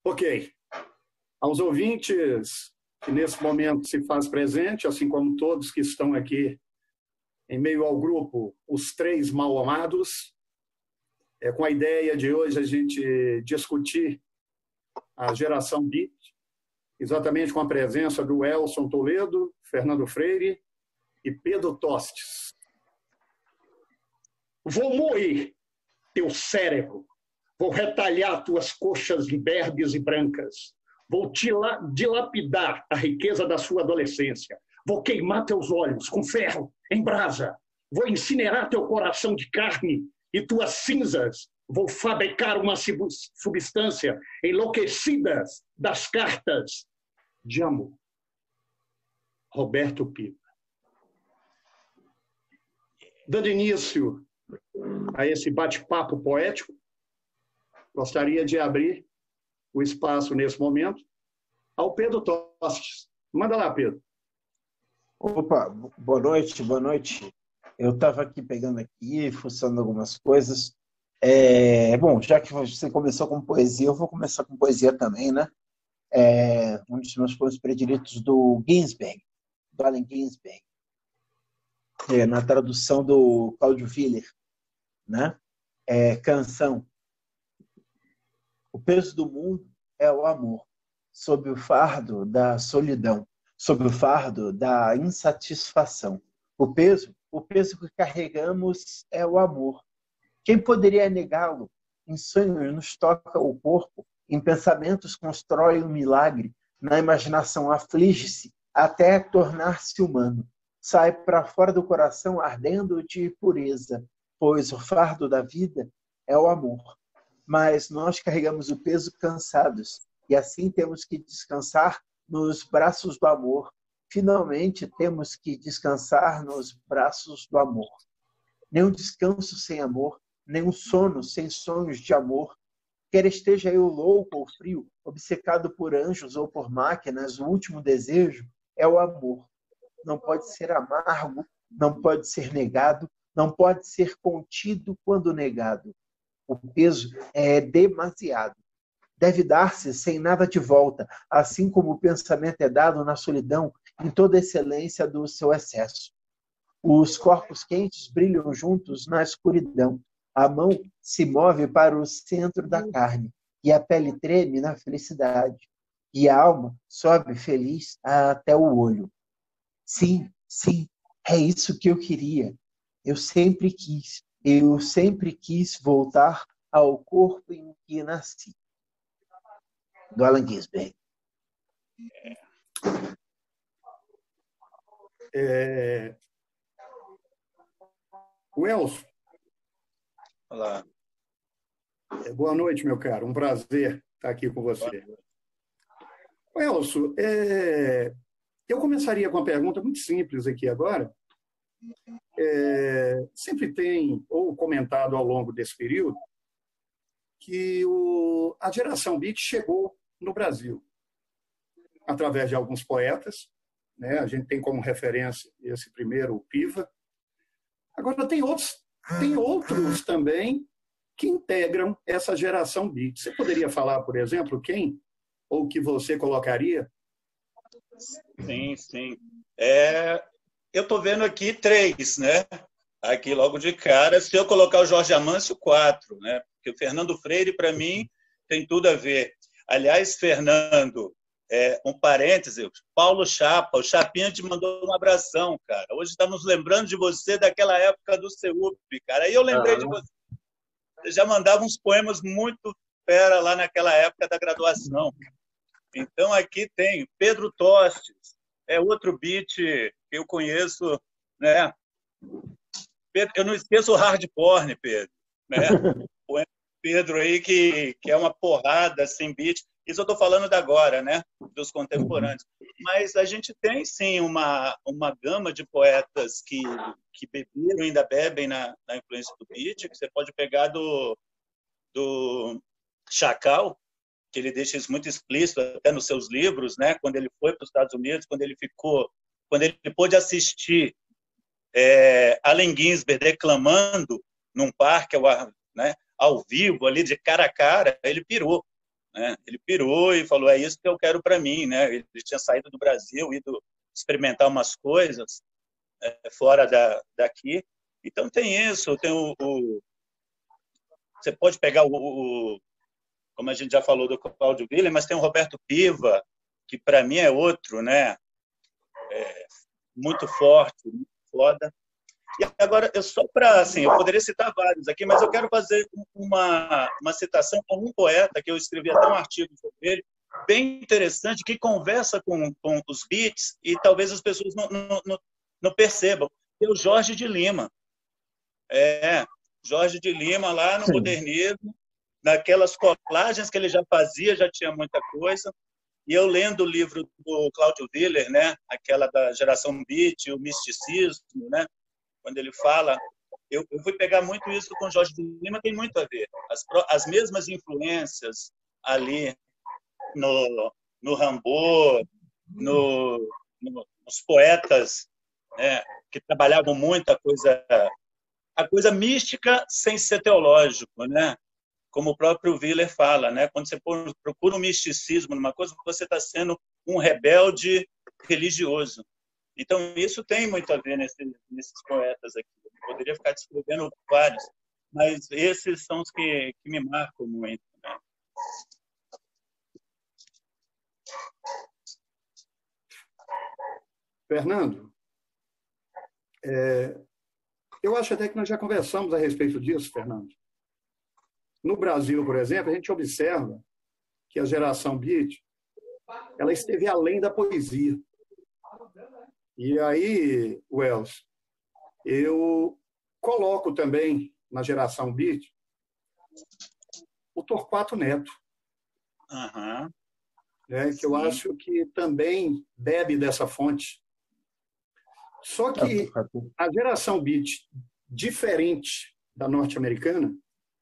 Ok. Aos ouvintes que nesse momento se faz presente, assim como todos que estão aqui em meio ao grupo Os Três Mal-Amados, com a ideia de hoje a gente discutir a geração Beat, exatamente com a presença do Elson Toledo, Fernando Freire e Pedro Tostes. Vou moer teu cérebro, vou retalhar tuas coxas imberbes e brancas, vou dilapidar a riqueza da sua adolescência, vou queimar teus olhos com ferro em brasa, vou incinerar teu coração de carne e tuas cinzas, vou fabricar uma substância enlouquecida das cartas de amor. Roberto Piva. Dando início a esse bate-papo poético, gostaria de abrir o espaço nesse momento ao Pedro Tostes. Manda lá, Pedro. Opa, boa noite, boa noite. Eu estava aqui pegando aqui, fuçando algumas coisas. Bom, já que você começou com poesia, eu vou começar com poesia também, né? Um dos meus poemas prediletos do Ginsberg, do Allen Ginsberg, na tradução do Claudio Willer, né? Canção. O peso do mundo é o amor, sob o fardo da solidão, sob o fardo da insatisfação. O peso que carregamos é o amor. Quem poderia negá-lo? Em sonhos nos toca o corpo, em pensamentos constrói um milagre, na imaginação aflige-se até tornar-se humano. Sai para fora do coração ardendo de pureza, pois o fardo da vida é o amor. Mas nós carregamos o peso cansados, e assim temos que descansar nos braços do amor. Finalmente temos que descansar nos braços do amor. Nenhum descanso sem amor, nenhum sono sem sonhos de amor. Quer esteja eu louco ou frio, obcecado por anjos ou por máquinas, o último desejo é o amor. Não pode ser amargo, não pode ser negado, não pode ser contido quando negado. O peso é demasiado. Deve dar-se sem nada de volta, assim como o pensamento é dado na solidão, em toda a excelência do seu excesso. Os corpos quentes brilham juntos na escuridão. A mão se move para o centro da carne, e a pele treme na felicidade. E a alma sobe feliz até o olho. Sim, sim, é isso que eu queria. Eu sempre quis voltar ao corpo em que nasci. Do Allen Ginsberg. O Elson. Olá. Boa noite, meu caro. Um prazer estar aqui com você. O Elson, eu começaria com uma pergunta muito simples aqui agora. Sempre tem, ou comentado ao longo desse período, que a geração Beat chegou no Brasil através de alguns poetas, né? A gente tem como referência esse primeiro, o Piva. Agora tem outros também que integram essa geração Beat. Você poderia falar, por exemplo, quem ou que você colocaria? Sim, sim. Eu estou vendo aqui 3, né? Aqui logo de cara. Se eu colocar o Jorge Amâncio, 4, né? Porque o Fernando Freire, para mim, tem tudo a ver. Aliás, Fernando, um parêntese, Paulo Chapa, o Chapinha te mandou um abração, cara. Hoje estamos lembrando de você daquela época do CEUP, cara. Aí eu lembrei de você. Você já mandava uns poemas muito fera lá naquela época da graduação. Então, aqui tem Pedro Tostes, outro beat que eu conheço, né? Eu não esqueço o Hard Porn, Pedro, né? O Pedro aí que é uma porrada sem beat. Isso eu estou falando da agora, né? Dos contemporâneos. Mas a gente tem, sim, uma gama de poetas que beberam e ainda bebem na influência do beat, que você pode pegar do Chacal, que ele deixa isso muito explícito até nos seus livros, né? Quando ele foi para os Estados Unidos, quando ele pôde assistir Allen Ginsberg declamando num parque, né, ao vivo, ali de cara a cara, ele pirou, né? Ele pirou e falou, é isso que eu quero para mim, né? Ele tinha saído do Brasil, ido experimentar umas coisas fora daqui. Então tem isso, tem você pode pegar como a gente já falou do Cláudio Willer, mas tem o Roberto Piva, que para mim é outro, né? Muito forte, muito foda. E agora, eu poderia citar vários aqui, mas eu quero fazer uma citação com um poeta, que eu escrevi até um artigo sobre ele, bem interessante, que conversa com os beats e talvez as pessoas não percebam, que é o Jorge de Lima. Jorge de Lima, lá no modernismo, naquelas colagens que ele já fazia, já tinha muita coisa. E eu lendo o livro do Cláudio Willer, né, aquela da geração beat, o misticismo, né, quando ele fala, eu fui pegar muito isso com Jorge de Lima, tem muito a ver. As mesmas influências ali no Rimbaud, nos poetas, né, que trabalhavam muito a coisa mística sem ser teológico, né? Como o próprio Willer fala, né? Quando você procura um misticismo numa coisa, você está sendo um rebelde religioso. Então, isso tem muito a ver nesses poetas aqui. Eu poderia ficar descrevendo vários, mas esses são os que me marcam muito. Né? Fernando, eu acho até que nós já conversamos a respeito disso, Fernando. No Brasil, por exemplo, a gente observa que a geração beat ela esteve além da poesia. E aí, Wells, eu coloco também na geração beat o Torquato Neto, que eu acho que também bebe dessa fonte. Só que a geração beat, diferente da norte-americana,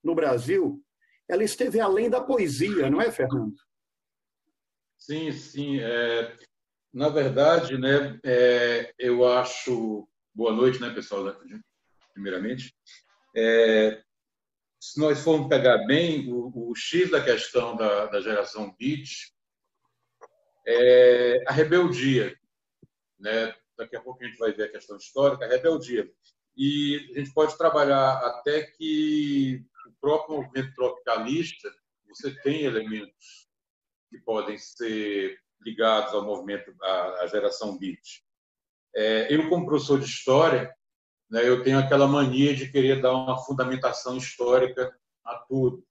no Brasil, ela esteve além da poesia, não é, Fernando? Sim, sim. Na verdade, né, eu acho... Boa noite, né, pessoal, primeiramente. Se nós formos pegar bem o X da questão da geração beat, a rebeldia, né? Daqui a pouco a gente vai ver a questão histórica, a rebeldia. E a gente pode trabalhar até que o próprio movimento tropicalista, você tem elementos que podem ser ligados ao movimento, à geração beat. Eu, como professor de história, né, eu tenho aquela mania de querer dar uma fundamentação histórica a tudo.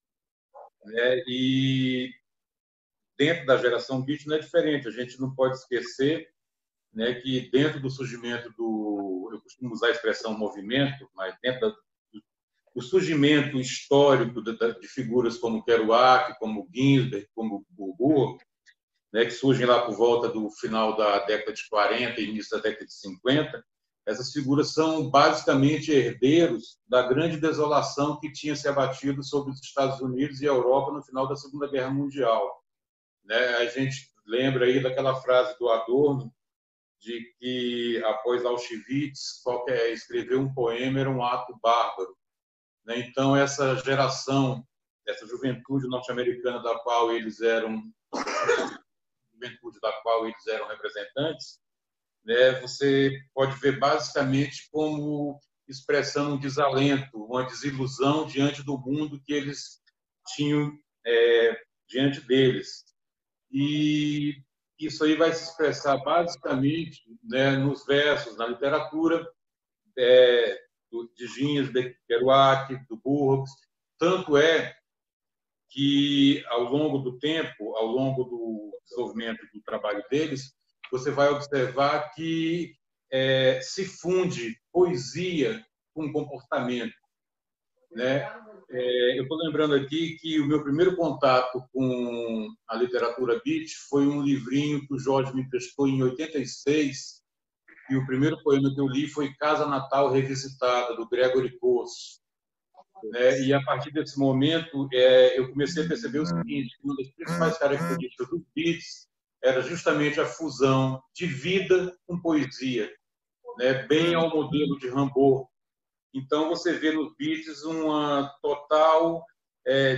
Né? E dentro da geração beat não é diferente. A gente não pode esquecer, né, que dentro do surgimento eu costumo usar a expressão movimento, mas dentro do surgimento histórico de figuras como Kerouac, como Ginsberg, como Bubu, né, que surgem lá por volta do final da década de 40 e início da década de 50, essas figuras são basicamente herdeiros da grande desolação que tinha se abatido sobre os Estados Unidos e a Europa no final da Segunda Guerra Mundial. Né? A gente lembra aí daquela frase do Adorno, de que após Auschwitz, escrever um poema era um ato bárbaro. Né? Então, essa geração, essa juventude norte-americana da qual eles eram representantes, né? Você pode ver basicamente como expressando um desalento, uma desilusão diante do mundo que eles tinham diante deles. E isso aí vai se expressar basicamente, né, nos versos, na literatura de Ginsberg, Kerouac, do Burroughs. Tanto é que, ao longo do tempo, ao longo do desenvolvimento do trabalho deles, você vai observar que se funde poesia com comportamento. Né? Eu estou lembrando aqui que o meu primeiro contato com a literatura beat foi um livrinho que o Jorge me emprestou em 86, e o primeiro poema que eu li foi Casa Natal Revisitada, do Gregory Corso. Né? E a partir desse momento eu comecei a perceber o seguinte: uma das principais características dos beats era justamente a fusão de vida com poesia, né? Bem ao modelo de Rimbaud. Então, você vê nos beats uma total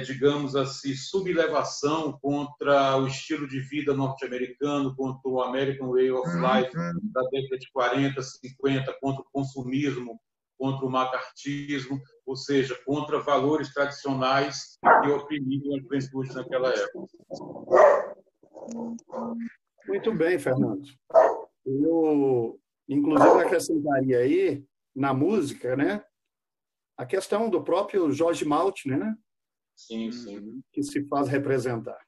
digamos assim, sublevação contra o estilo de vida norte-americano, contra o American Way of Life da década de 40, 50, contra o consumismo, contra o macartismo, ou seja, contra valores tradicionais que oprimiam a juventude naquela época. Muito bem, Fernando. Eu, inclusive, acrescentaria aí, na música, né, a questão do próprio Jorge Maltner, né? Sim, sim. Que se faz representar.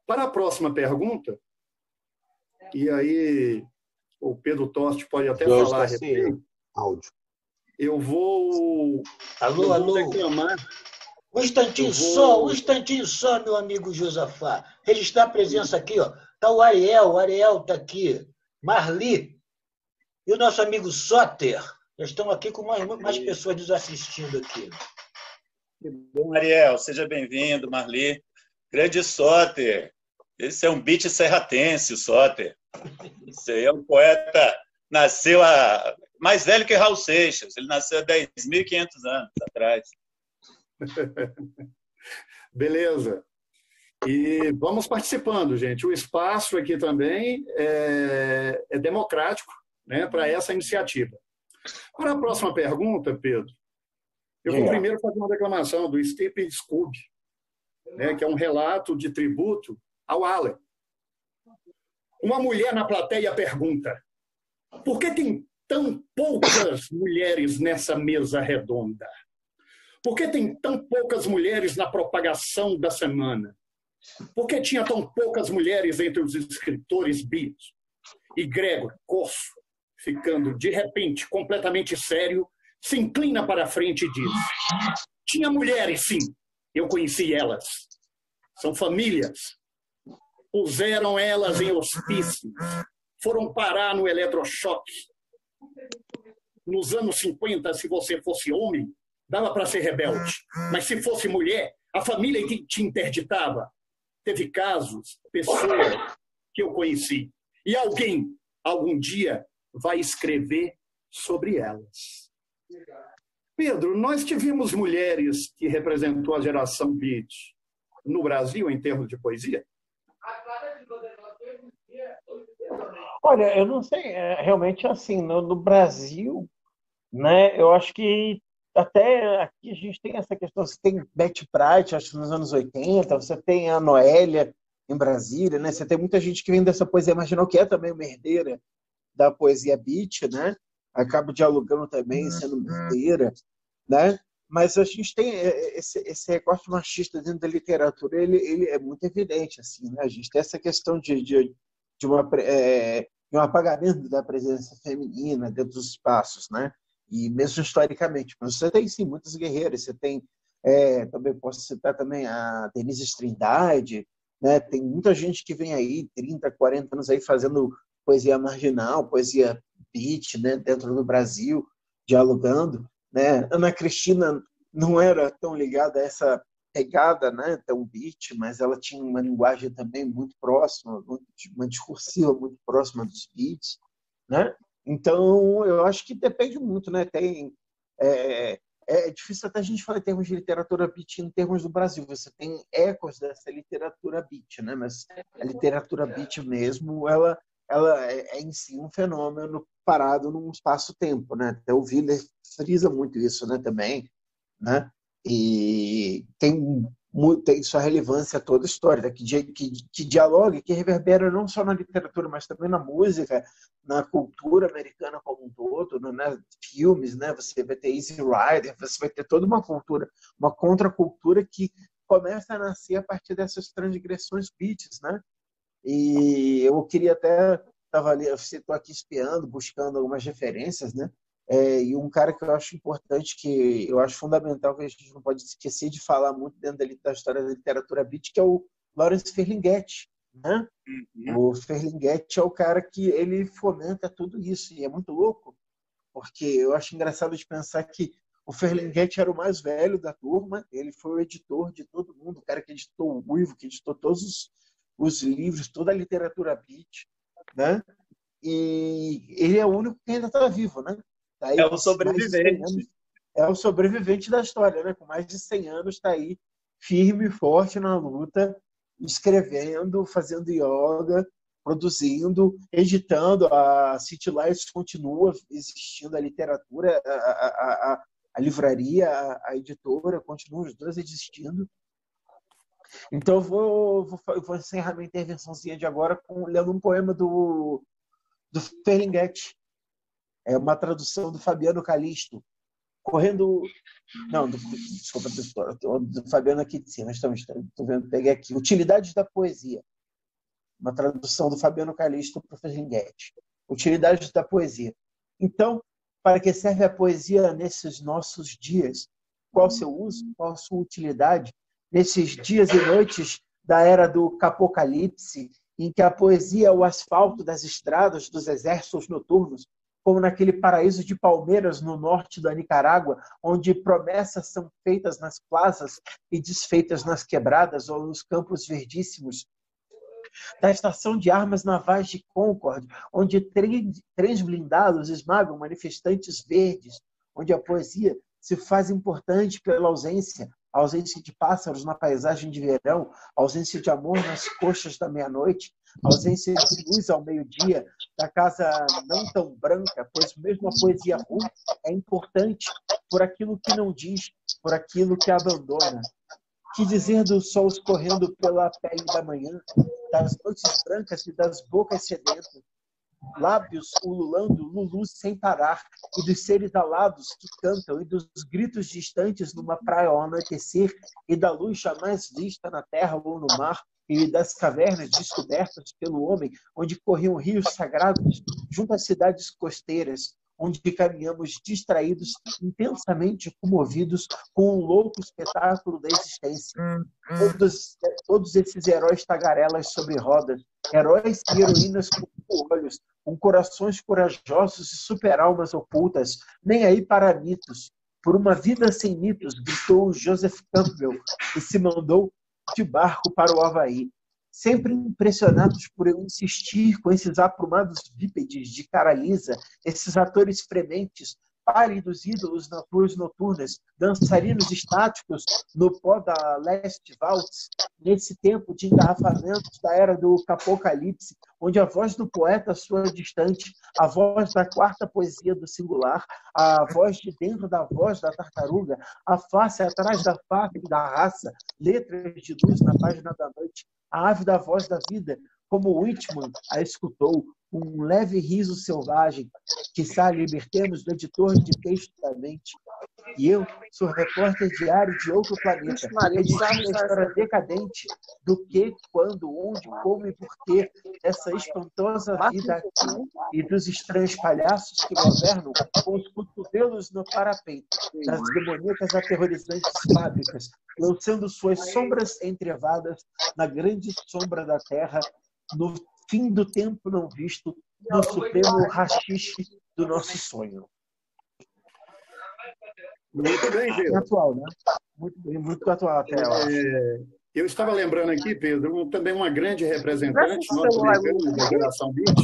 Para a próxima pergunta, e aí o Pedro Toste pode até Jorge falar a tá sem respeito, áudio. eu vou declamar. Um instantinho só, meu amigo Josafá. Registrar a presença aqui, ó. Tá o Ariel tá aqui. Marli e o nosso amigo Soter. Já estão aqui com mais pessoas nos assistindo aqui. Que bom, Ariel. Seja bem-vindo, Marli. Grande Soter. Esse é um beat serratense, o Soter. Esse aí é um poeta, nasceu mais velho que Raul Seixas. Ele nasceu há 10.500 anos atrás. Beleza. E vamos participando, gente. O espaço aqui também é democrático, né, para essa iniciativa. Para a próxima pergunta, Pedro, eu vou primeiro fazer uma declamação do Stephen Scooby, né, que é um relato de tributo ao Allen. Uma mulher na plateia pergunta: por que tem tão poucas mulheres nessa mesa redonda? Por que tem tão poucas mulheres na propagação da semana? Por que tinha tão poucas mulheres entre os escritores beat? E Gregor, Corso, ficando de repente completamente sério, se inclina para a frente e diz: tinha mulheres, sim, eu conheci elas. São famílias. Puseram elas em hospícios, foram parar no eletrochoque. Nos anos 50, se você fosse homem, dava para ser rebelde. Mas se fosse mulher, a família te interditava. Teve casos, pessoas que eu conheci. E alguém, algum dia, vai escrever sobre elas. Pedro, nós tivemos mulheres que representou a geração beat no Brasil, em termos de poesia? Olha, eu não sei, realmente assim, no Brasil, né, eu acho que até aqui a gente tem essa questão, você tem Betty Pratt, acho que nos anos 80, você tem a Noélia em Brasília, né, você tem muita gente que vem dessa poesia marginal, que é também uma herdeira da poesia beat, né, acaba dialogando também, sendo uma herdeira, né, mas a gente tem esse recorte machista dentro da literatura, ele é muito evidente, assim, né, a gente tem essa questão de um apagamento da presença feminina dentro dos espaços, né? E mesmo historicamente. Mas você tem, sim, muitas guerreiras. Você tem, também posso citar também a Denise Trindade, né? Tem muita gente que vem aí, 30, 40 anos aí, fazendo poesia marginal, poesia beat, né? Dentro do Brasil, dialogando, né? Ana Cristina não era tão ligada a essa pegada, né, tão beat, mas ela tinha uma linguagem também muito próxima, uma discursiva muito próxima dos beats, né? Então, eu acho que depende muito, né? É difícil até a gente falar em termos de literatura beat em termos do Brasil. Você tem ecos dessa literatura beat, né? Mas a literatura beat mesmo, ela é em si um fenômeno parado num espaço-tempo, né? Até o Willer frisa muito isso, né? Também, né? E tem sua relevância toda a história, que dialoga, que reverbera não só na literatura, mas também na música, na cultura americana como um todo, né? Filmes, né? Você vai ter Easy Rider, você vai ter toda uma cultura, uma contracultura que começa a nascer a partir dessas transgressões beats, né? E eu queria até, estava ali, eu estou aqui espiando, buscando algumas referências, né? E um cara que eu acho importante, que eu acho fundamental, que a gente não pode esquecer de falar muito dentro da história da literatura beat, que é o Lawrence Ferlinghetti, né? O Ferlinghetti é o cara que ele fomenta tudo isso, e é muito louco, porque eu acho engraçado de pensar que o Ferlinghetti era o mais velho da turma, ele foi o editor de todo mundo, o cara que editou o Uivo, que editou todos os livros, toda a literatura beat, né? E ele é o único que ainda está vivo, né? Tá aí é o sobrevivente. é o sobrevivente da história, né? Com mais de 100 anos está aí, firme e forte na luta, escrevendo, fazendo yoga, produzindo, editando. A City Lights continua existindo, a literatura, a livraria, a editora, continuam os dois existindo. Então eu vou encerrar minha intervençãozinha de agora lendo um poema do Ferlinghetti. É uma tradução do Fabiano Calisto. Desculpa, do Fabiano aqui de cima. Estou vendo, peguei aqui. Utilidades da poesia. Uma tradução do Fabiano Calisto para o Ferlinghetti. Utilidades da poesia. Então, para que serve a poesia nesses nossos dias? Qual o seu uso? Qual a sua utilidade? Nesses dias e noites da era do Capocalipse, em que a poesia é o asfalto das estradas dos exércitos noturnos, como naquele paraíso de Palmeiras, no norte da Nicarágua, onde promessas são feitas nas plazas e desfeitas nas quebradas ou nos campos verdíssimos, da estação de armas navais de Concorde, onde trens blindados esmagam manifestantes verdes, onde a poesia se faz importante pela ausência de pássaros na paisagem de verão, ausência de amor nas coxas da meia-noite, ausência de luz ao meio-dia, da casa não tão branca, pois mesmo a poesia ruim é importante por aquilo que não diz, por aquilo que abandona. Que dizer do sol escorrendo pela pele da manhã, das noites brancas e das bocas sedentas, lábios ululando lulus sem parar, e dos seres alados que cantam, e dos gritos distantes numa praia ao anoitecer, e da luz jamais vista na terra ou no mar, e das cavernas descobertas pelo homem, onde corriam rios sagrados, junto às cidades costeiras, onde caminhamos distraídos, intensamente comovidos com um louco espetáculo da existência. Todos esses heróis tagarelas sobre rodas, heróis e heroínas com olhos, com corações corajosos e super-almas ocultas, nem aí para mitos. Por uma vida sem mitos, gritou Joseph Campbell e se mandou de barco para o Havaí. Sempre impressionados por eu insistir com esses aprumados bípedes de cara lisa, esses atores frementes, pálidos ídolos nas ruas noturnas, dançarinos estáticos no pó da Leste Waltz, nesse tempo de engarrafamentos da era do Apocalipse, onde a voz do poeta soa distante, a voz da quarta poesia do singular, a voz de dentro da voz da tartaruga, a face atrás da face da raça, letras de luz na página da noite, a ave da voz da vida, como Whitman a escutou, um leve riso selvagem, quiçá libertemos do editor de texto da mente. E eu sou repórter diário de outro planeta, redigindo a história decadente do que, quando, onde, como e porquê dessa espantosa vida aqui e dos estranhos palhaços que governam com os cotovelos no parapeito das demoníacas aterrorizantes fábricas, lançando suas sombras entrevadas na grande sombra da terra, no fim do tempo não visto, no supremo rachixe do nosso sonho. Muito bem, Pedro. Atual, né? Muito bem, muito atual até, eu acho. Eu estava lembrando aqui, Pedro, também uma grande representante norte-americana da geração Beat,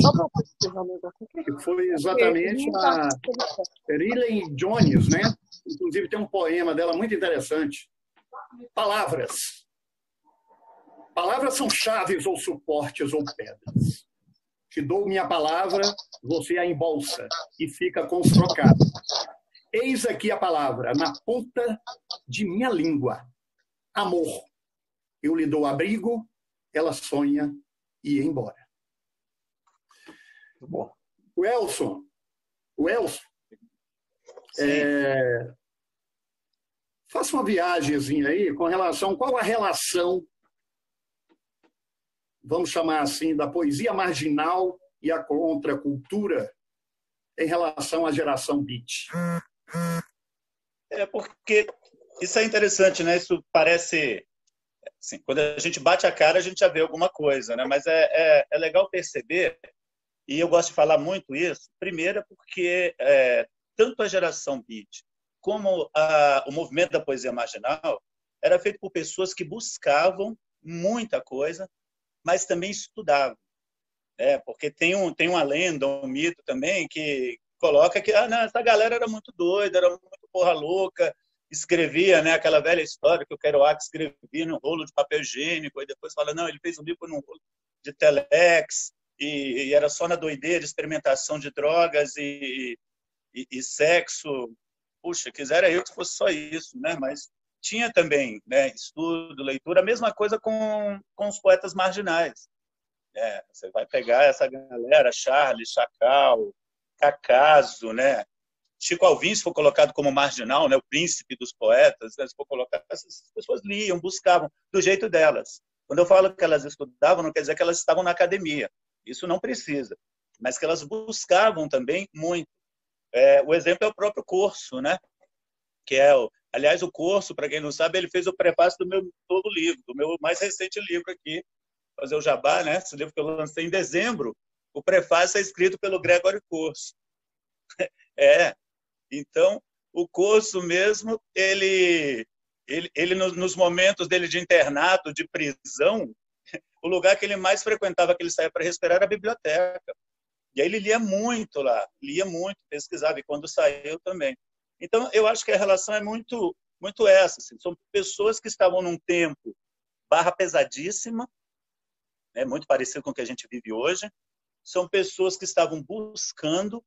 que foi exatamente a Riley Jones, né? Inclusive tem um poema dela muito interessante. Palavras. Palavras são chaves ou suportes ou pedras. Te dou minha palavra, você a embolsa e fica com os trocados. Eis aqui a palavra, na ponta de minha língua. Amor. Eu lhe dou abrigo, ela sonha e ir embora. Bom. O Elson, faça uma viagemzinha aí com relação, qual a relação, vamos chamar assim, da poesia marginal e a contracultura em relação à geração beat? Porque isso é interessante, né? Isso parece... Assim, quando a gente bate a cara, a gente já vê alguma coisa, né? Mas é legal perceber, e eu gosto de falar muito isso, primeiro porque tanto a geração beat como o movimento da poesia marginal era feito por pessoas que buscavam muita coisa, mas também estudavam. Porque tem uma lenda, um mito também, que coloca que não, essa galera era muito doida, era muito porra louca, escrevia, né, aquela velha história que o Kerouac escrevia num rolo de papel higiênico, e depois fala, não, ele fez um livro num rolo de telex, e era só na doideira, experimentação de drogas e sexo. Puxa, quisera eu que fosse só isso, né? Mas tinha também, né, estudo, leitura, a mesma coisa com os poetas marginais. Você vai pegar essa galera, Charles, Chacal, Cacaso, né? Chico Alvim, se for colocado como marginal, né, o príncipe dos poetas, né, se for colocado, essas pessoas liam, buscavam, do jeito delas. Quando eu falo que elas estudavam, não quer dizer que elas estavam na academia. Isso não precisa. Mas que elas buscavam também muito. O exemplo é o próprio Corso, né? Que aliás, o Corso, para quem não sabe, ele fez o prefácio do meu novo livro, do meu mais recente livro aqui, fazer o jabá, né? Esse livro que eu lancei em dezembro, o prefácio é escrito pelo Gregory Corso. Então, o Corso mesmo, ele nos momentos dele de internato, de prisão, o lugar que ele mais frequentava, que ele saía para respirar, era a biblioteca. E aí ele lia muito lá, lia muito, pesquisava, e quando saiu também. Então, eu acho que a relação é muito, muito essa. Assim. São pessoas que estavam num tempo barra pesadíssima, né, muito parecido com o que a gente vive hoje. São pessoas que estavam buscando,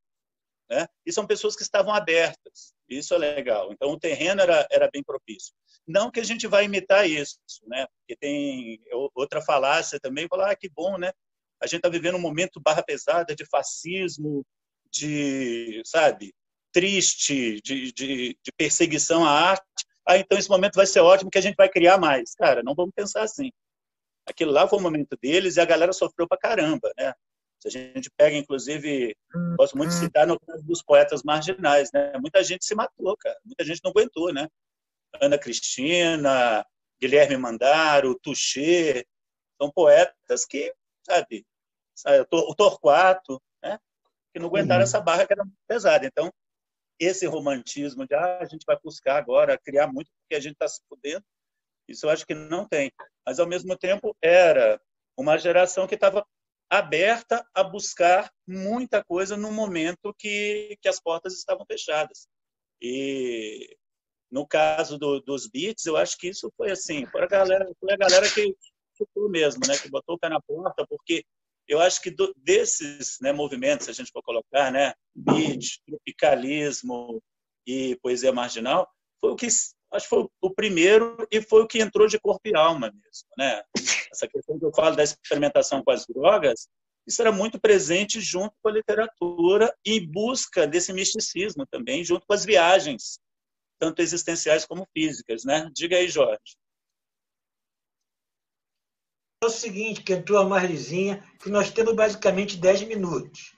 né, e são pessoas que estavam abertas. Isso é legal. Então, o terreno era bem propício. Não que a gente vai imitar isso, né? Porque tem outra falácia também, falar, que bom, né? A gente está vivendo um momento barra pesada de fascismo, sabe, triste, de perseguição à arte. Então esse momento vai ser ótimo que a gente vai criar mais. Cara, não vamos pensar assim. Aquilo lá foi o momento deles e a galera sofreu pra caramba, né? Se a gente pega, inclusive, gosto muito de citar no caso dos poetas marginais, né? Muita gente se matou, cara. Muita gente não aguentou, né? Ana Cristina, Guilherme Mandaro, Touché, são poetas que, sabe, o Torquato, né? Que não aguentaram essa barra que era muito pesada. Então, esse romantismo de a gente vai buscar agora criar muito porque a gente está se fudendo, isso eu acho que não tem. Mas, ao mesmo tempo, era uma geração que estava aberta a buscar muita coisa no momento que as portas estavam fechadas. E, no caso dos beats, eu acho que isso foi assim, foi a galera que chutou mesmo, né, que botou o pé na porta, porque eu acho que desses, né, movimentos, se a gente for colocar, né, beat, tropicalismo e poesia marginal, foi o que acho que foi o primeiro e foi o que entrou de corpo e alma mesmo, né? Essa questão que eu falo da experimentação com as drogas, isso era muito presente junto com a literatura e em busca desse misticismo também, junto com as viagens, tanto existenciais como físicas, né? Diga aí, Jorge. É o seguinte, que entrou a Marlizinha, que nós temos basicamente 10 minutos.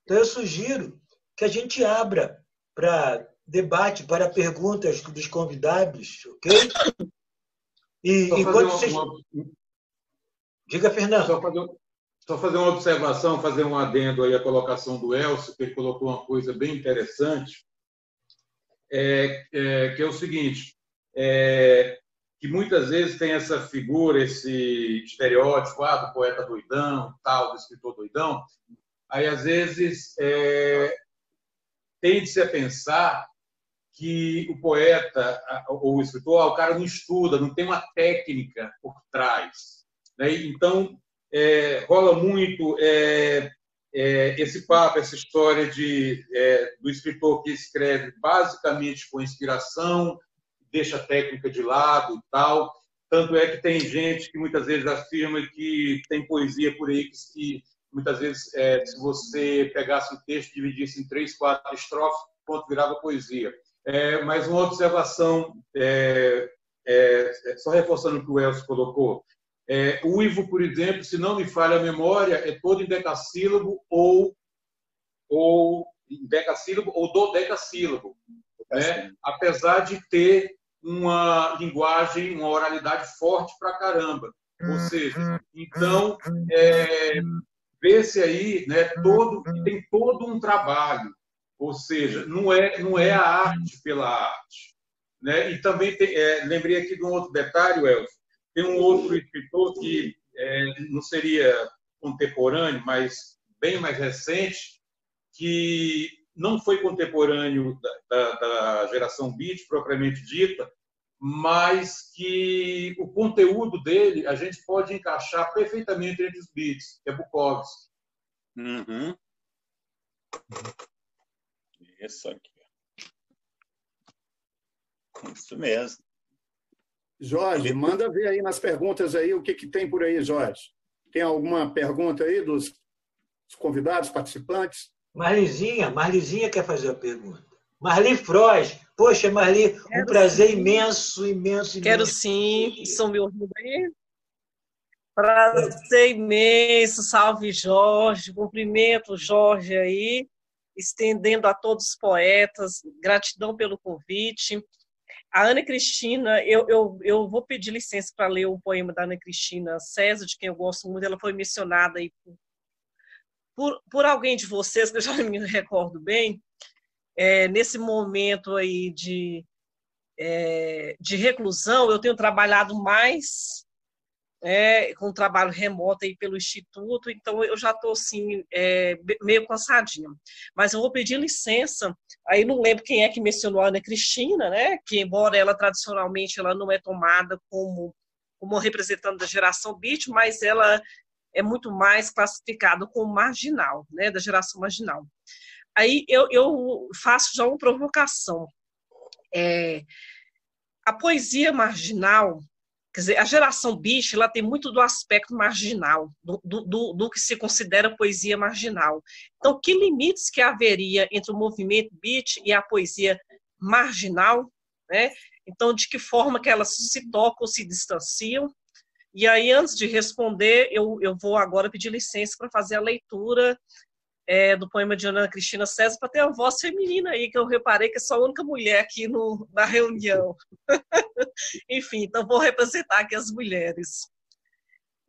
Então, eu sugiro que a gente abra para debate, para perguntas dos convidados, ok? E enquanto vocês... Diga, Fernando. Só fazer uma observação, fazer um adendo aí à colocação do Elcio, que ele colocou uma coisa bem interessante, que é o seguinte, que muitas vezes tem essa figura, esse estereótipo do poeta doidão, tal, do escritor doidão, aí às vezes tende-se a pensar que o poeta ou o escritor, o cara não estuda, não tem uma técnica por trás, né? Então, rola muito esse papo, essa história do escritor que escreve basicamente com inspiração, deixa a técnica de lado e tal. Tanto é que tem gente que muitas vezes afirma que tem poesia por aí que muitas vezes, se você pegasse o texto e dividisse em 3, 4 estrofes, pronto, virava poesia. Mas uma observação, só reforçando o que o Elcio colocou, o Ivo, por exemplo, se não me falha a memória, é todo em decassílabo ou dodecassílabo, né? Apesar de ter uma linguagem, uma oralidade forte pra caramba. Ou seja, então, vê-se aí, né, tem todo um trabalho. Ou seja, não é a arte pela arte, né? E também lembrei aqui de um outro detalhe, Elcio. Tem um outro escritor que não seria contemporâneo, mas bem mais recente, que não foi contemporâneo da geração beat propriamente dita, mas que o conteúdo dele a gente pode encaixar perfeitamente entre os beats, que é Bukowski. Uhum. Isso aqui. Isso mesmo. Jorge, manda ver aí nas perguntas aí o que tem por aí, Jorge. Tem alguma pergunta aí dos convidados, participantes? Marlizinha quer fazer a pergunta. Marli Frois. Poxa, Marli, um prazer imenso, imenso. Quero sim. Estão me ouvindo aí? Prazer imenso. Salve, Jorge. Cumprimento o Jorge aí, estendendo a todos os poetas. Gratidão pelo convite. A Ana Cristina, eu vou pedir licença para ler o poema da Ana Cristina César, de quem eu gosto muito. Ela foi mencionada aí por alguém de vocês, que eu já não me recordo bem, nesse momento aí de reclusão. Eu tenho trabalhado mais com trabalho remoto aí pelo Instituto, então eu já estou assim, meio cansadinha. Mas eu vou pedir licença, aí não lembro quem é que mencionou a Ana Cristina, né? Que embora ela tradicionalmente ela não é tomada como representante da geração beat, mas ela é muito mais classificada como marginal, né? Da geração marginal. Aí eu faço já uma provocação. A poesia marginal, quer dizer, a geração beat, ela tem muito do aspecto marginal, do que se considera poesia marginal. Então, que limites que haveria entre o movimento beat e a poesia marginal, né? Então, de que forma que elas se tocam ou se distanciam? E aí, antes de responder, eu vou agora pedir licença para fazer a leitura do poema de Ana Cristina César, para ter a voz feminina aí, que eu reparei que sou a única mulher aqui na reunião. Enfim, então vou representar aqui as mulheres.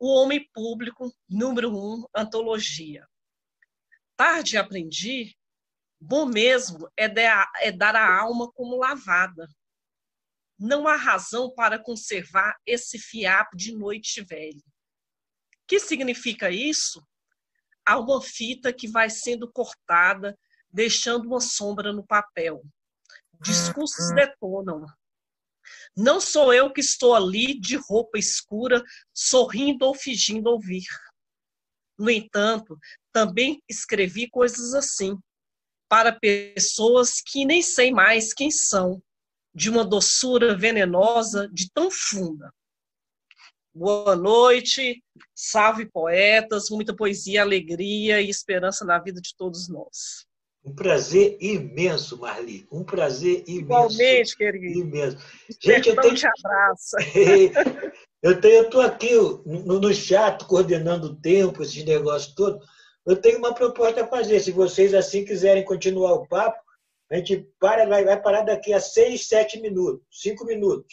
O Homem Público, número 1, antologia. Tarde aprendi, bom mesmo é dar a alma como lavada. Não há razão para conservar esse fiapo de noite velha. Que significa isso? Há uma fita que vai sendo cortada, deixando uma sombra no papel. Discursos detonam. Não sou eu que estou ali de roupa escura, sorrindo ou fingindo ouvir. No entanto, também escrevi coisas assim, para pessoas que nem sei mais quem são, de uma doçura venenosa, de tão funda. Boa noite, salve poetas, muita poesia, alegria e esperança na vida de todos nós. Um prazer imenso, Marli. Um prazer imenso. Igualmente, querido. Imenso. Gente, eu tenho... te abraço. Eu estou aqui no chat, coordenando o tempo, esses negócios todos. Eu tenho uma proposta a fazer. Se vocês assim quiserem continuar o papo, a gente vai parar daqui a 6, 7 minutos, 5 minutos.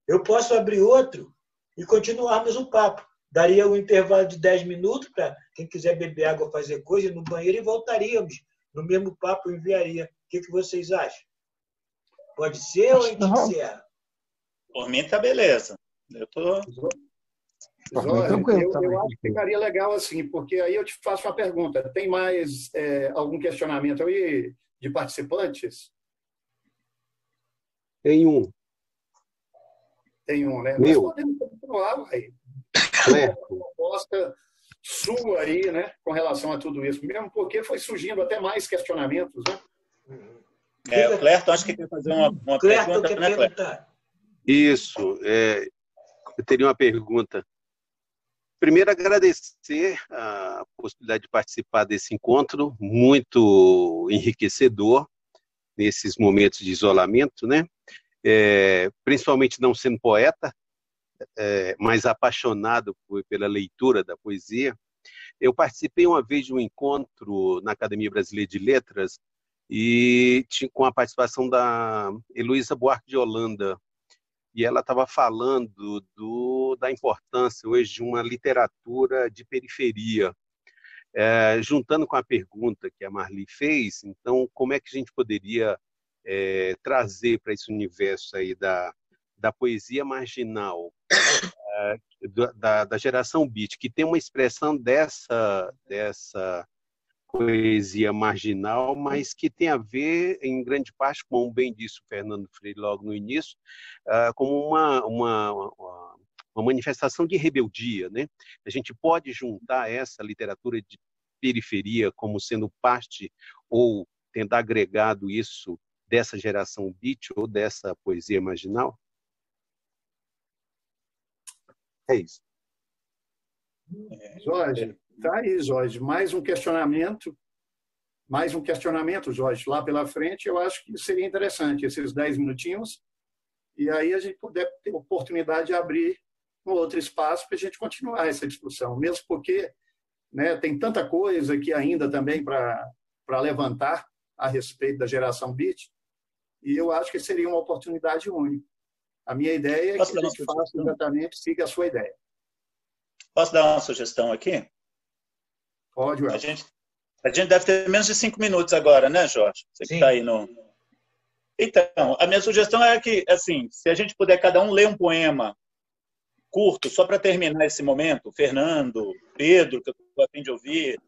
Eu posso abrir outro e continuarmos o papo. Daria um intervalo de 10 minutos para quem quiser beber água, fazer coisa, ir no banheiro, e voltaríamos. No mesmo papo eu enviaria. O que vocês acham? Pode ser ou a gente encerra? Por mim tá beleza. Eu tô... Jorge, eu acho que ficaria legal assim, porque aí eu te faço uma pergunta. Tem mais algum questionamento aí de participantes? Tem um. Tem um, né? Meu. Nós podemos continuar aí. Uma proposta sua aí, né, com relação a tudo isso, mesmo porque foi surgindo até mais questionamentos, né? O Clerton acho que quer fazer uma pergunta, né, Clerton? Isso. Eu teria uma pergunta. Primeiro, agradecer a possibilidade de participar desse encontro, muito enriquecedor nesses momentos de isolamento, né? Principalmente não sendo poeta, mas apaixonado pela leitura da poesia. Eu participei uma vez de um encontro na Academia Brasileira de Letras e com a participação da Heloísa Buarque de Holanda, e ela estava falando da importância hoje de uma literatura de periferia. Juntando com a pergunta que a Marli fez, então, como é que a gente poderia trazer para esse universo aí da poesia marginal, da geração beat, que tem uma expressão dessa poesia marginal, mas que tem a ver, em grande parte, como bem disse o Fernando Freire logo no início, como uma manifestação de rebeldia, né? A gente pode juntar essa literatura de periferia como sendo parte ou tentar agregado isso dessa geração beat ou dessa poesia marginal? É isso. Jorge, tá aí, Jorge. Mais um questionamento, Jorge, lá pela frente. Eu acho que seria interessante esses 10 minutinhos, e aí a gente puder ter oportunidade de abrir um outro espaço para a gente continuar essa discussão, mesmo porque, né, tem tanta coisa aqui ainda também para levantar a respeito da geração beat, e eu acho que seria uma oportunidade única. A minha ideia é que a gente faça exatamente, siga a sua ideia. Posso dar uma sugestão aqui? Pode, Uel. A gente deve ter menos de 5 minutos agora, né, Jorge? Você que está aí no... Então, a minha sugestão é que, assim, se a gente puder cada um ler um poema curto, só para terminar esse momento, Fernando, Pedro, que eu estou a fim de ouvir,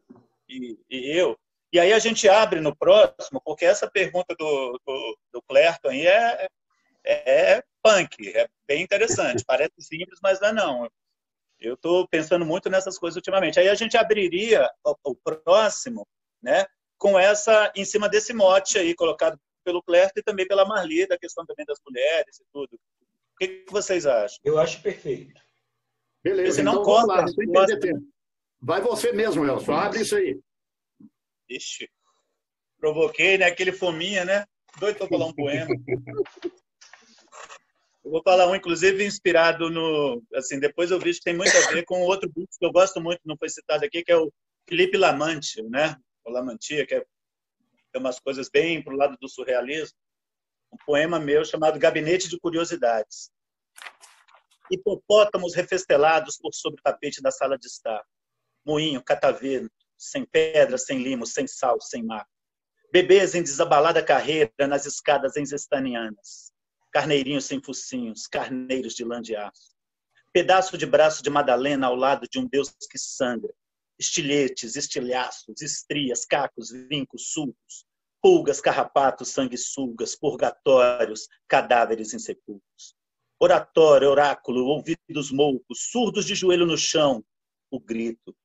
e eu, e aí a gente abre no próximo, porque essa pergunta do Clerton aí é punk, é bem interessante, parece simples, mas não é não. Eu estou pensando muito nessas coisas ultimamente. Aí a gente abriria o próximo, né, com essa, em cima desse mote aí, colocado pelo Clerton e também pela Marli, da questão também das mulheres e tudo. O que vocês acham? Eu acho perfeito. Beleza, não então corta, vamos lá, sem perder tempo. Vai você mesmo, Elcio, abre isso aí. Ixi, provoquei, né? Aquele fominha, né? Doido para falar um poema. Eu vou falar um, inclusive, inspirado no... Assim, depois eu vi que tem muito a ver com outro grupo que eu gosto muito, não foi citado aqui, que é o Felipe Lamante, né? O Lamantia, que tem umas coisas bem pro lado do surrealismo. Um poema meu chamado Gabinete de Curiosidades. Hipopótamos refestelados por sobre o tapete da sala de estar. Moinho, catavento, sem pedra, sem limo, sem sal, sem mar. Bebês em desabalada carreira nas escadas enzestanianas. Carneirinhos sem focinhos, carneiros de lã de aço. Pedaço de braço de Madalena ao lado de um Deus que sangra. Estilhetes, estilhaços, estrias, cacos, vincos, sulcos. Pulgas, carrapatos, sanguessugas, purgatórios, cadáveres insepultos. Oratório, oráculo, ouvidos moucos, surdos de joelho no chão, o grito.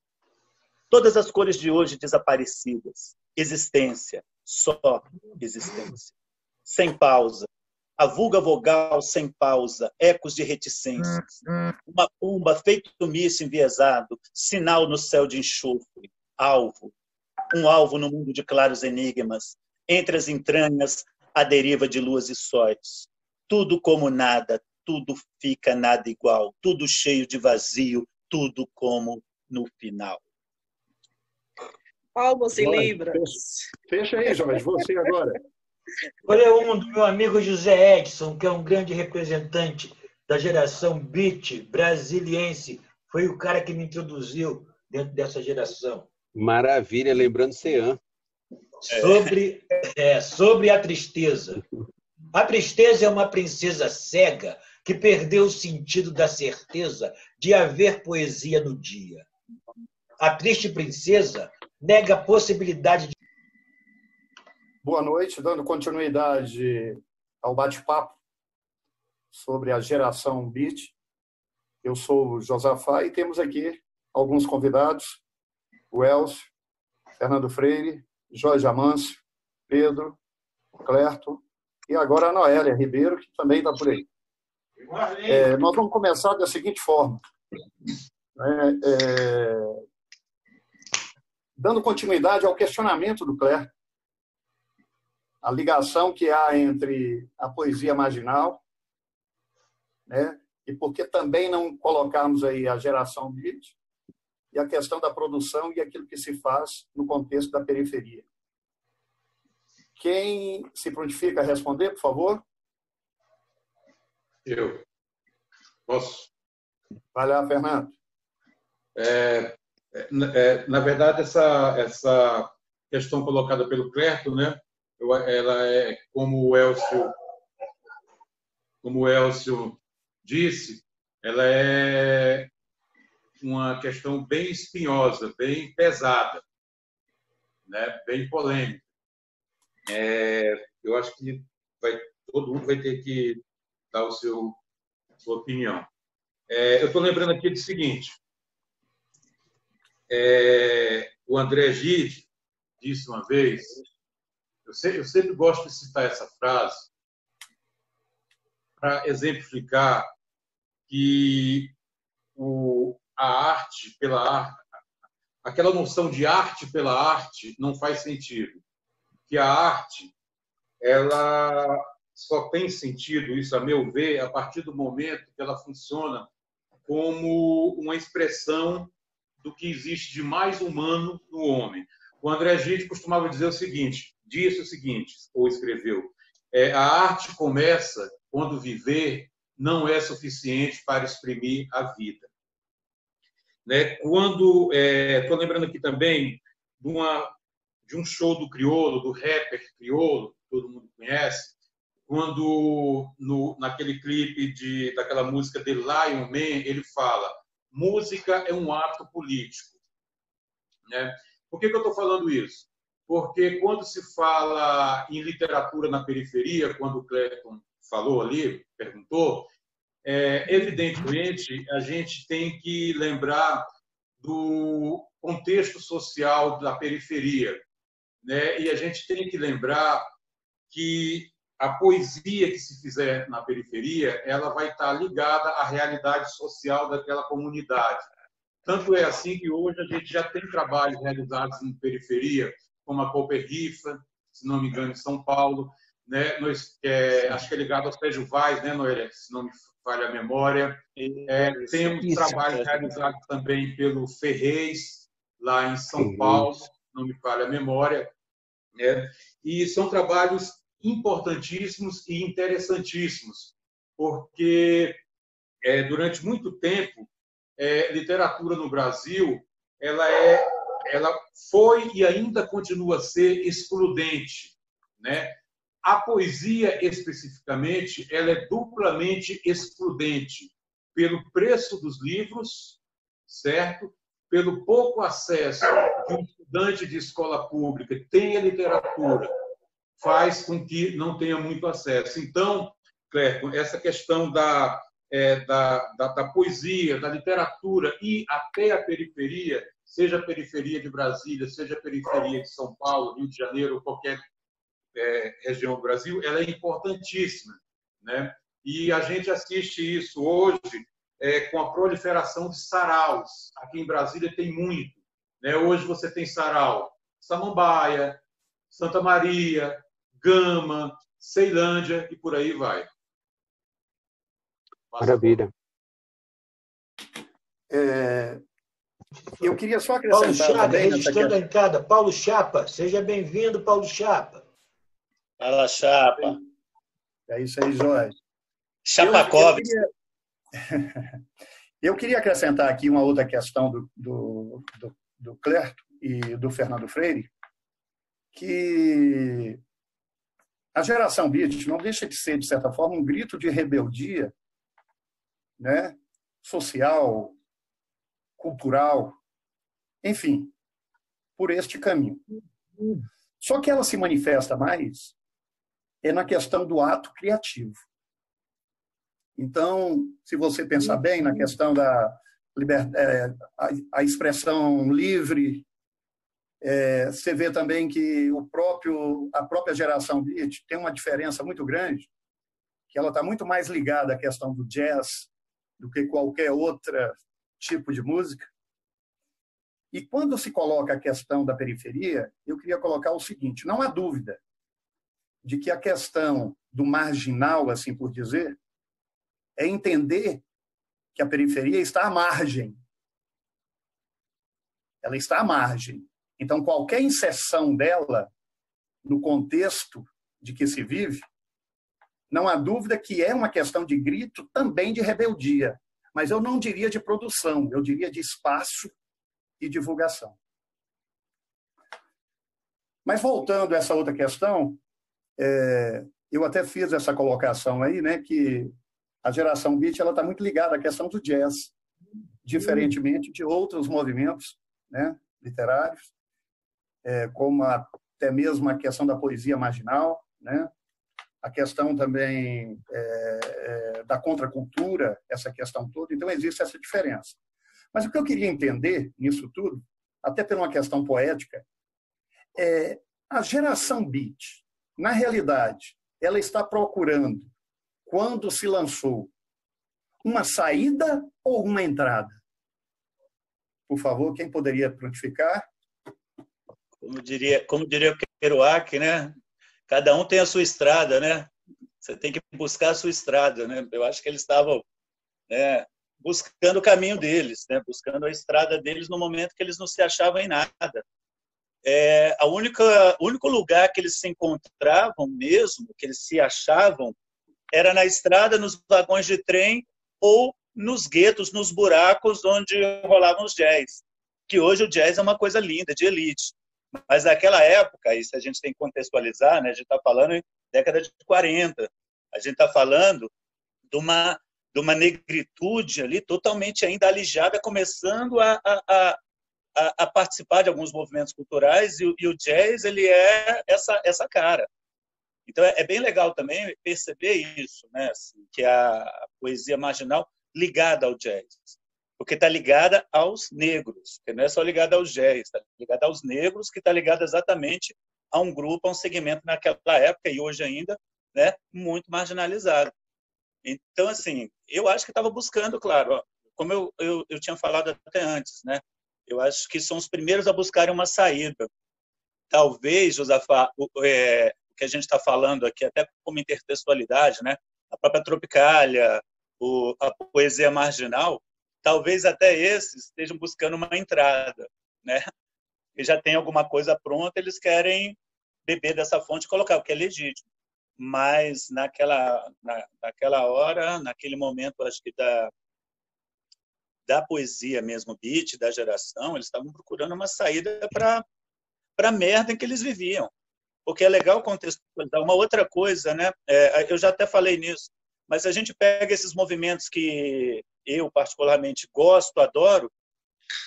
Todas as cores de hoje desaparecidas. Existência, só existência. Sem pausa. A vulga vogal sem pausa, ecos de reticências. Uma pomba feito míssil enviesado, sinal no céu de enxofre. Alvo. Um alvo no mundo de claros enigmas. Entre as entranhas, a deriva de luas e sóis. Tudo como nada, tudo fica nada igual. Tudo cheio de vazio, tudo como no final. Palmas e libras. Fecha aí, Jorge, você agora. Olha um do meu amigo José Edson, que é um grande representante da geração beat brasiliense. Foi o cara que me introduziu dentro dessa geração. Maravilha, lembrando Cean. Sobre a tristeza. A tristeza é uma princesa cega que perdeu o sentido da certeza de haver poesia no dia. A triste princesa nega a possibilidade de... Boa noite, dando continuidade ao bate-papo sobre a geração beat. Eu sou o Josafá e temos aqui alguns convidados, o Elcio, Fernando Freire, Jorge Amâncio, Pedro, Clerton e agora a Noélia Ribeiro, que também está por aí. Nós vamos começar da seguinte forma. Dando continuidade ao questionamento do Clerton, a ligação que há entre a poesia marginal, né, e por que também não colocarmos aí a geração beat e a questão da produção e aquilo que se faz no contexto da periferia. Quem se prontifica a responder, por favor? Eu. Posso? Vai lá, Fernando. Na verdade, essa questão colocada pelo Clerton, né, ela é, como o Elcio disse, ela é uma questão bem espinhosa, bem pesada, né, bem polêmica. Eu acho que todo mundo vai ter que dar sua opinião. Eu estou lembrando aqui do seguinte: o André Gide disse uma vez, eu sempre gosto de citar essa frase para exemplificar que a arte pela arte, aquela noção de arte pela arte não faz sentido. Que a arte, ela só tem sentido, isso a meu ver, a partir do momento que ela funciona como uma expressão do que existe de mais humano no homem. O André Gide costumava dizer o seguinte, ou escreveu, a arte começa quando viver não é suficiente para exprimir a vida. Né? Estou lembrando aqui também de um show do Criolo, do rapper Criolo, que todo mundo conhece, quando naquele clipe daquela música de Lion Man, ele fala: música é um ato político. Né? Por que eu estou falando isso? Porque quando se fala em literatura na periferia, quando o Clepton falou ali, perguntou, evidentemente a gente tem que lembrar do contexto social da periferia, né? E a gente tem que lembrar que a poesia que se fizer na periferia, ela vai estar ligada à realidade social daquela comunidade. Tanto é assim que hoje a gente já tem trabalhos realizados em periferia, como a Cooper Rifa, se não me engano, em São Paulo, né? Acho que é ligado ao Sérgio Vaz, né, Noelia? Se não me falha a memória. Temos trabalhos realizados também pelo Ferrez, lá em São Paulo, não me falha a memória. Né? E são trabalhos importantíssimos e interessantíssimos, porque durante muito tempo literatura no Brasil ela foi e ainda continua a ser excludente, né? A poesia especificamente ela é duplamente excludente pelo preço dos livros, certo? Pelo pouco acesso que um estudante de escola pública tem à literatura, faz com que não tenha muito acesso. Então, Clerco, essa questão da poesia, da literatura e até a periferia, seja a periferia de Brasília, seja a periferia de São Paulo, Rio de Janeiro, ou qualquer região do Brasil, ela é importantíssima. Né? E a gente assiste isso hoje com a proliferação de saraus. Aqui em Brasília tem muito. Né? Hoje você tem sarau Samambaia, Santa Maria, Gama, Ceilândia e por aí vai. Maravilha. Eu queria só acrescentar Paulo Chapa, também registrando a entrada. Paulo Chapa, seja bem-vindo, Paulo Chapa. Fala, Chapa. É isso aí, Jorge. Chapacov. Eu queria acrescentar aqui uma outra questão do Clerto e do Fernando Freire, que a geração Beat não deixa de ser, de certa forma, um grito de rebeldia, né? Social, cultural, enfim, por este caminho. Só que ela se manifesta mais na questão do ato criativo. Então, se você pensar bem na questão da a expressão livre, você vê também que a própria geração Beat tem uma diferença muito grande, que ela está muito mais ligada à questão do jazz do que qualquer outro tipo de música. E quando se coloca a questão da periferia, eu queria colocar o seguinte: não há dúvida de que a questão do marginal, assim por dizer, é entender que a periferia está à margem. Ela está à margem. Então, qualquer inserção dela no contexto de que se vive, não há dúvida que é uma questão de grito, também de rebeldia. Mas eu não diria de produção, eu diria de espaço e divulgação. Mas voltando a essa outra questão, eu até fiz essa colocação aí, né, que a geração Beat está muito ligada à questão do jazz, diferentemente de outros movimentos, né, literários. como até mesmo a questão da poesia marginal, né? A questão também da contracultura, essa questão toda. Então, existe essa diferença. Mas o que eu queria entender nisso tudo, até por uma questão poética, a geração beat, na realidade, ela está procurando, quando se lançou, uma saída ou uma entrada? Por favor, quem poderia prontificar? Como diria o Kerouac, né? Cada um tem a sua estrada, né? Você tem que buscar a sua estrada, né? Eu acho que eles estavam, né, buscando o caminho deles, né? Buscando a estrada deles no momento que eles não se achavam em nada. O único lugar que eles se encontravam mesmo, que eles se achavam, era na estrada, nos vagões de trem ou nos guetos, nos buracos onde rolavam os jazz. Que hoje o jazz é uma coisa linda, de elite. Mas naquela época, isso a gente tem que contextualizar, né? A gente está falando em década de 40. A gente está falando de uma negritude ali totalmente ainda alijada, começando a participar de alguns movimentos culturais, e o jazz ele é essa cara. Então é bem legal também perceber isso, né? Assim, que a poesia marginal ligada ao jazz, porque está ligada aos negros, que não é só ligada ao jazz, está ligada aos negros, que está ligada exatamente a um grupo, a um segmento naquela época e hoje ainda, né, muito marginalizado. Então, assim, eu acho que estava buscando, claro, ó, como eu tinha falado até antes, né? Eu acho que são os primeiros a buscarem uma saída. Talvez, Josafá, o que a gente está falando aqui, até como intertextualidade, né? A própria Tropicália, a poesia marginal, talvez até esses estejam buscando uma entrada, né? E já tem alguma coisa pronta, eles querem beber dessa fonte e colocar, o que é legítimo. Mas naquela hora, naquele momento, acho que da poesia mesmo, beat, da geração, eles estavam procurando uma saída para a merda em que eles viviam. Porque é legal contextualizar. Uma outra coisa, né? Eu já até falei nisso, mas a gente pega esses movimentos que eu particularmente gosto, adoro,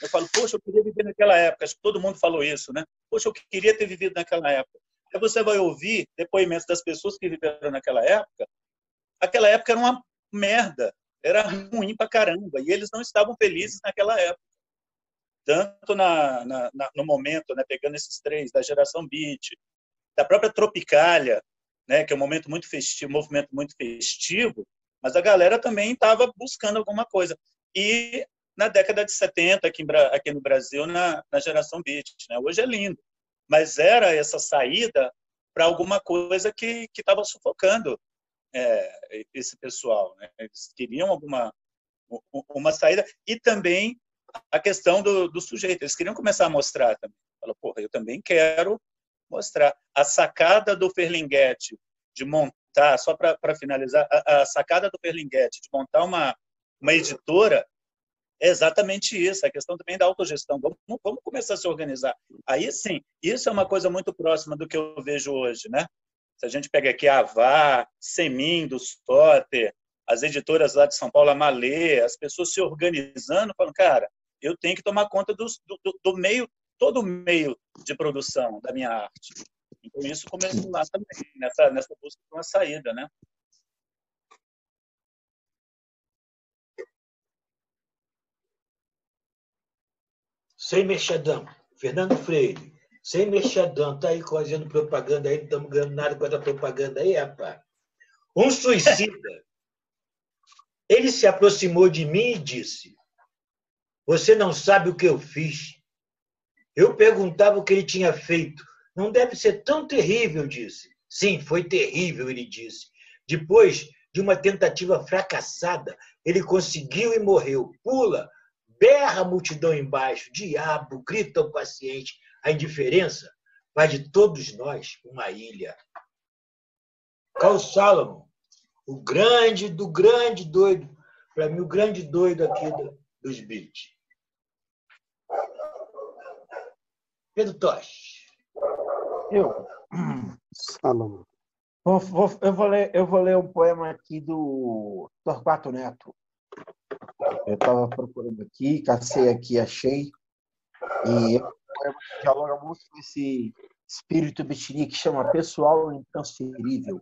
eu falo, poxa, eu queria viver naquela época. Acho que todo mundo falou isso, né? Poxa, eu queria ter vivido naquela época. Aí você vai ouvir depoimentos das pessoas que viveram naquela época. Aquela época era uma merda, era ruim pra caramba, e eles não estavam felizes naquela época. Tanto no momento, né, pegando esses três, da geração beat, da própria Tropicália, né, que é um momento muito festivo, um movimento muito festivo, mas a galera também estava buscando alguma coisa. E na década de 70, aqui no Brasil, na geração beat, né, hoje é lindo, mas era essa saída para alguma coisa que estava sufocando esse pessoal, né? Eles queriam uma saída, e também a questão do sujeito, eles queriam começar a mostrar também. Falou, porra, eu também quero mostrar. A sacada do Ferlinghetti de montar, só para finalizar, a sacada do Ferlinghetti de montar uma editora é exatamente isso, a questão também da autogestão. Vamos começar a se organizar. Aí sim, isso é uma coisa muito próxima do que eu vejo hoje, né? Se a gente pega aqui a Avá, Semin, do Soter, as editoras lá de São Paulo, a Malê, as pessoas se organizando, falando, cara, eu tenho que tomar conta do meio, todo o meio de produção da minha arte. Então, isso começou lá também, nessa busca de uma saída, né? Sem merchandão. Fernando Freire. Sem merchandão. Tá aí fazendo propaganda aí, não estamos ganhando nada com essa propaganda aí, rapaz. Um suicida. Ele se aproximou de mim e disse, você não sabe o que eu fiz. Eu perguntava o que ele tinha feito. Não deve ser tão terrível, disse. Sim, foi terrível, ele disse. Depois de uma tentativa fracassada, ele conseguiu e morreu. Pula, berra a multidão embaixo. Diabo, grita o paciente. A indiferença faz de todos nós uma ilha. Carl Salomon, o grande doido. Para mim, o grande doido aqui dos beats. Pedro Tosh. Salomon. Eu vou ler um poema aqui do Torquato Neto. Eu estava procurando aqui, cacei aqui, achei. E é um poema que dialoga muito com esse espírito beatnik que chama Pessoal Intransferível.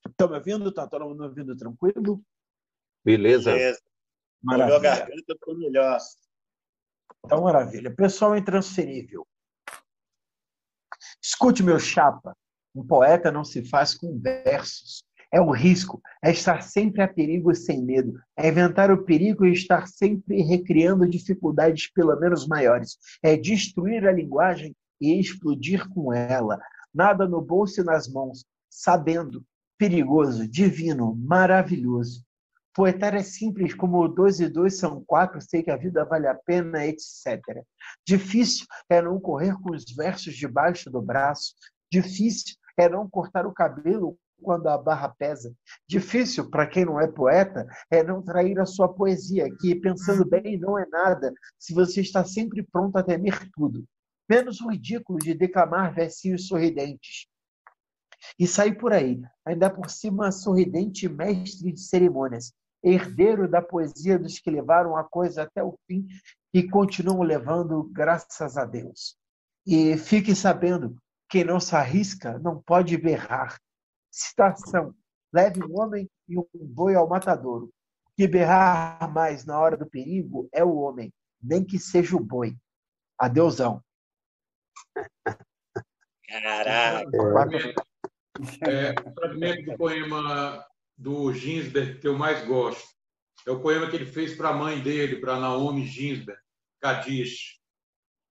Estão me ouvindo? Tá todo mundo me ouvindo tranquilo? Beleza. Maravilha. A garganta ficou melhor. Então, maravilha. Pessoal intransferível. Escute, meu chapa. Um poeta não se faz com versos. É o risco, é estar sempre a perigo e sem medo, é inventar o perigo e estar sempre recriando dificuldades pelo menos maiores, é destruir a linguagem e explodir com ela, nada no bolso e nas mãos, sabendo, perigoso, divino, maravilhoso. Poetar é simples como 2 e 2 são 4, sei que a vida vale a pena, etc. Difícil é não correr com os versos debaixo do braço, difícil é não cortar o cabelo quando a barra pesa. Difícil, para quem não é poeta, é não trair a sua poesia, que, pensando bem, não é nada, se você está sempre pronto a temer tudo. Menos o ridículo de declamar versinhos sorridentes. E sair por aí, ainda por cima sorridente mestre de cerimônias, herdeiro da poesia dos que levaram a coisa até o fim e continuam levando, graças a Deus. E fique sabendo, quem não se arrisca não pode berrar. Citação: leve um homem e um boi ao matadouro. O que berrar mais na hora do perigo é o homem, nem que seja o boi. Adeusão. Caraca! O fragmento do poema do Ginsberg que eu mais gosto é o poema que ele fez para a mãe dele, para Naomi Ginsberg, Kadish.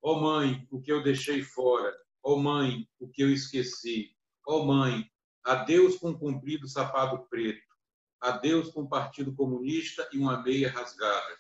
Ó mãe, o que eu deixei fora. Ó mãe, o que eu esqueci. Ó mãe, adeus com um comprido sapato preto. Adeus com o Partido Comunista e uma meia rasgada.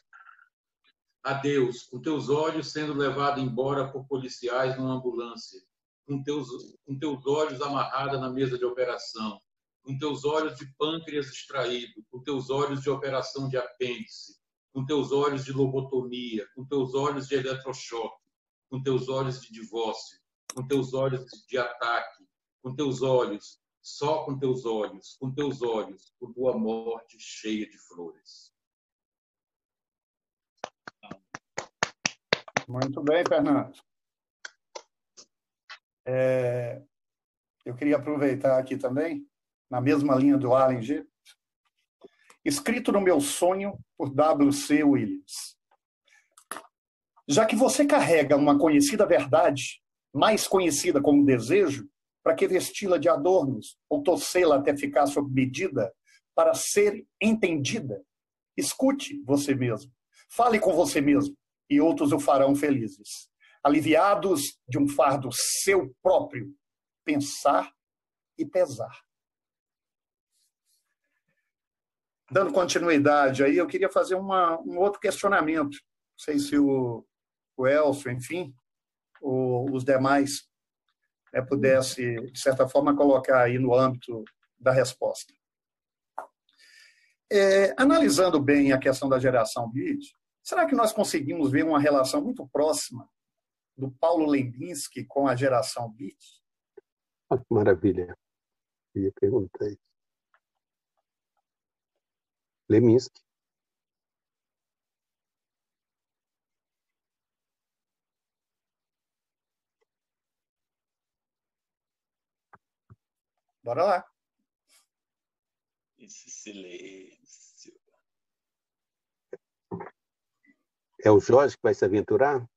Adeus, com teus olhos sendo levado embora por policiais numa ambulância. Com teus olhos amarrada na mesa de operação. Com teus olhos de pâncreas extraído. Com teus olhos de operação de apêndice. Com teus olhos de lobotomia. Com teus olhos de eletrochoque. Com teus olhos de divórcio. Com teus olhos de ataque. Com teus olhos, só com teus olhos, com tua morte cheia de flores. Muito bem, Fernando. Eu queria aproveitar aqui também, na mesma linha do Allen G. Escrito no meu sonho por W.C. Williams. Já que você carrega uma conhecida verdade, mais conhecida como desejo, para que vesti-la de adornos ou torcê-la até ficar sob medida para ser entendida? Escute você mesmo. Fale com você mesmo e outros o farão felizes. Aliviados de um fardo seu próprio, pensar e pesar. Dando continuidade aí, eu queria fazer um outro questionamento. Não sei se o Elcio, enfim, ou os demais pudesse, de certa forma, colocar aí no âmbito da resposta. Analisando bem a questão da geração beat, será que nós conseguimos ver uma relação muito próxima do Paulo Leminski com a geração beat? Que maravilha. Eu ia perguntar isso. Leminski. Bora lá. Esse silêncio. É o Jorge que vai se aventurar?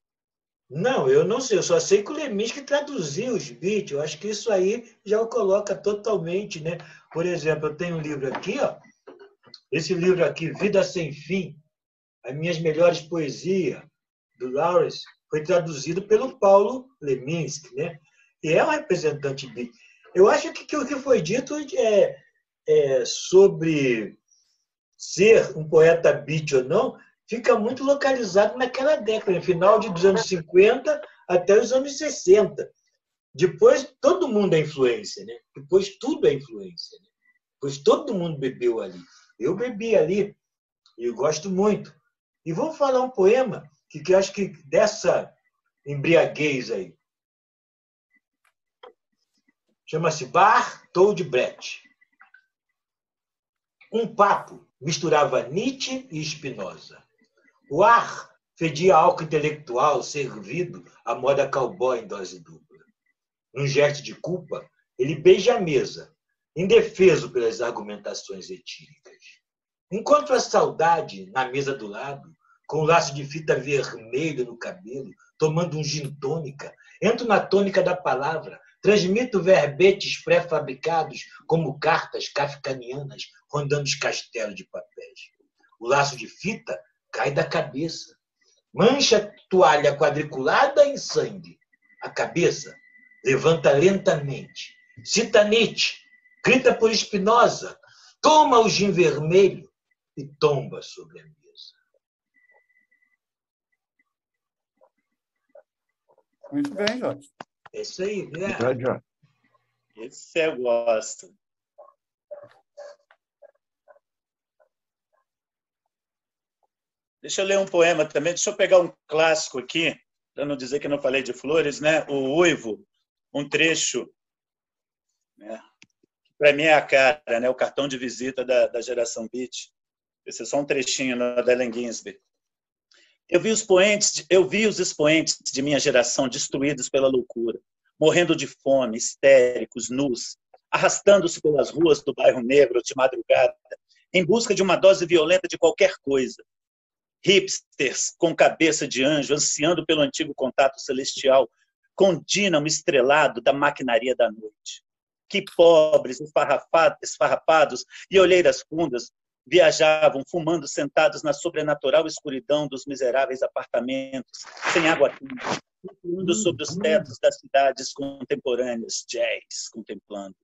Não, eu não sei. Eu só sei que o Leminski traduziu os beats. Eu acho que isso aí já o coloca totalmente, né? Por exemplo, eu tenho um livro aqui, ó. Esse livro aqui, Vida Sem Fim, As Minhas Melhores Poesias, do Lawrence, foi traduzido pelo Paulo Leminski, né? E é um representante beat. Eu acho que o que foi dito sobre ser um poeta beat ou não, fica muito localizado naquela década, no final dos anos 50 até os anos 60. Depois, todo mundo é influência, né? Depois, tudo é influência, né? Depois, todo mundo bebeu ali. Eu bebi ali, e eu gosto muito. E vamos falar um poema que eu acho que dessa embriaguez aí. Chama-se Bertold Brecht. Um papo misturava Nietzsche e Spinoza. O ar fedia álcool intelectual servido à moda cowboy em dose dupla. Num gesto de culpa, ele beija a mesa, indefeso pelas argumentações etíricas. Enquanto a saudade, na mesa do lado, com um laço de fita vermelho no cabelo, tomando um gin tônica, entro na tônica da palavra, transmito verbetes pré-fabricados como cartas kafkanianas rondando os castelos de papéis. O laço de fita cai da cabeça. Mancha a toalha quadriculada em sangue. A cabeça levanta lentamente. Cita Nietzsche, grita por Spinoza, toma o gin vermelho e tomba sobre a mesa. Muito bem, Jorge. É isso aí, né? Esse eu gosto. Deixa eu ler um poema também. Deixa eu pegar um clássico aqui, para não dizer que não falei de flores, né? O Uivo, um trecho, né? Para mim é a cara, né? O cartão de visita da geração Beat. Esse é só um trechinho da Allen Ginsberg. Eu vi os expoentes de minha geração destruídos pela loucura, morrendo de fome, histéricos, nus, arrastando-se pelas ruas do bairro negro de madrugada, em busca de uma dose violenta de qualquer coisa. Hipsters com cabeça de anjo, ansiando pelo antigo contato celestial, com dínamo estrelado da maquinaria da noite. Que pobres, esfarrapados e olheiras fundas viajavam, fumando, sentados na sobrenatural escuridão dos miseráveis apartamentos, sem água quente, flutuando sobre os tetos das cidades contemporâneas, jazz, contemplando.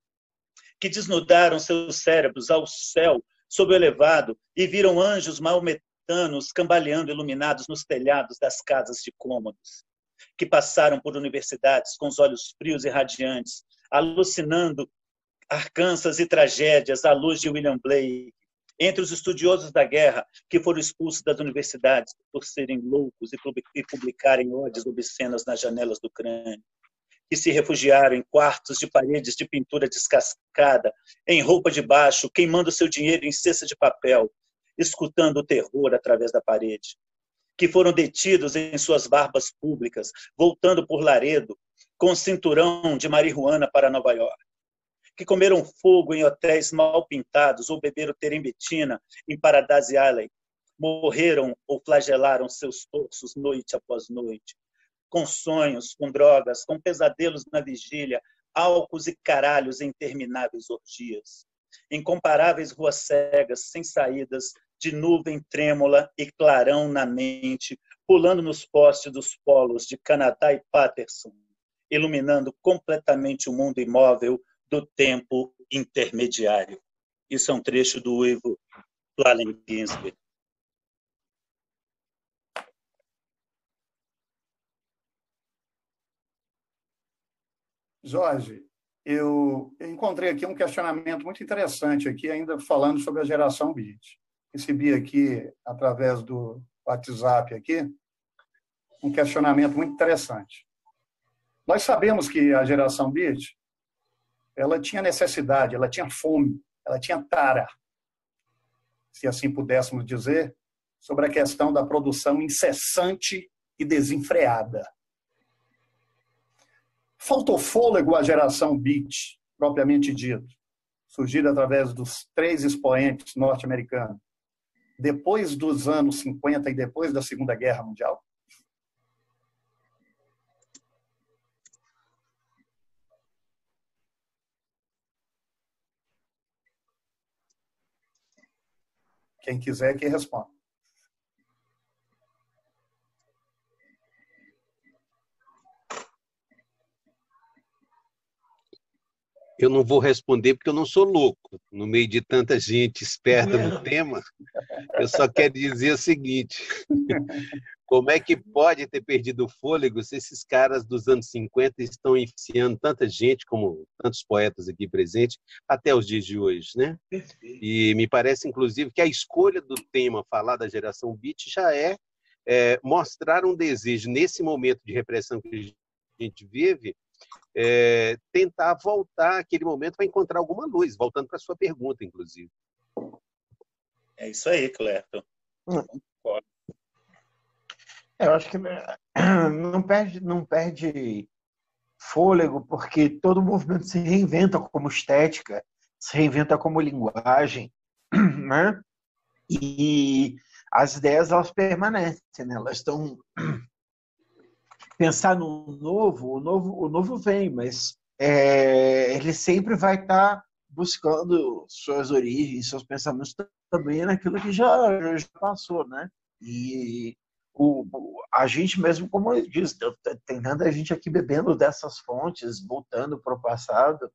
Que desnudaram seus cérebros ao céu, sob o elevado, e viram anjos maometanos cambaleando iluminados nos telhados das casas de cômodos. Que passaram por universidades com os olhos frios e radiantes, alucinando arcansas e tragédias à luz de William Blake, entre os estudiosos da guerra que foram expulsos das universidades por serem loucos e publicarem ódios obscenas nas janelas do crânio, que se refugiaram em quartos de paredes de pintura descascada, em roupa de baixo, queimando seu dinheiro em cesta de papel, escutando o terror através da parede, que foram detidos em suas barbas públicas, voltando por Laredo, com cinturão de marihuana para Nova York, que comeram fogo em hotéis mal pintados ou beberam teремbetina em Paradise Island, morreram ou flagelaram seus torsos noite após noite, com sonhos, com drogas, com pesadelos na vigília, álcools e caralhos em intermináveis orgias, incomparáveis ruas cegas, sem saídas, de nuvem trêmula e clarão na mente, pulando nos postes dos polos de Canadá e Paterson, iluminando completamente o mundo imóvel do tempo intermediário. Isso é um trecho do Uivo, do Allen Ginsberg. Jorge, eu encontrei aqui um questionamento muito interessante, aqui, ainda falando sobre a geração Beat. Recebi aqui, através do WhatsApp, aqui, um questionamento muito interessante. Nós sabemos que a geração Beat, ela tinha necessidade, ela tinha fome, ela tinha tara, se assim pudéssemos dizer, sobre a questão da produção incessante e desenfreada. Faltou fôlego à geração Beat, propriamente dito, surgida através dos 3 expoentes norte-americanos, depois dos anos 50 e depois da Segunda Guerra Mundial? Quem quiser que responda. Eu não vou responder porque eu não sou louco. No meio de tanta gente esperta no tema, eu só quero dizer o seguinte: como é que pode ter perdido o fôlego se esses caras dos anos 50 estão influenciando tanta gente, como tantos poetas aqui presentes, até os dias de hoje, né? E me parece, inclusive, que a escolha do tema falar da geração Beat já é mostrar um desejo, nesse momento de repressão que a gente vive, tentar voltar àquele momento para encontrar alguma luz, voltando para a sua pergunta, inclusive. É isso aí, Clerton. Eu acho que não perde fôlego, porque todo movimento se reinventa como estética, se reinventa como linguagem, né? E as ideias, elas permanecem, né? Elas estão... Pensar no novo, o novo vem, mas ele sempre vai estar buscando suas origens, seus pensamentos também naquilo que já passou, né? E a gente mesmo, como eu disse, tem tanta gente aqui bebendo dessas fontes, voltando para o passado.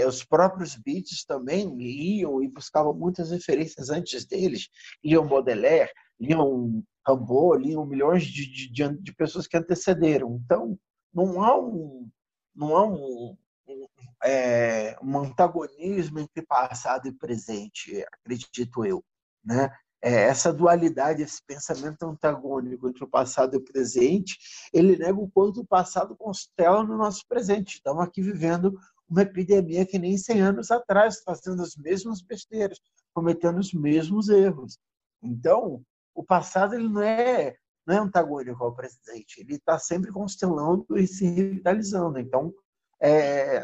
Os próprios Beats também iam e buscavam muitas referências antes deles. Liam Baudelaire, liam Rimbaud, liam milhões de pessoas que antecederam. Então, não há um antagonismo entre passado e presente, acredito eu, né? Essa dualidade, esse pensamento antagônico entre o passado e o presente, ele nega o quanto o passado constela no nosso presente. Estamos aqui vivendo uma epidemia que nem 100 anos atrás, fazendo as mesmas besteiras, cometendo os mesmos erros. Então, o passado ele não é antagônico ao presente, ele está sempre constelando e se revitalizando. Então,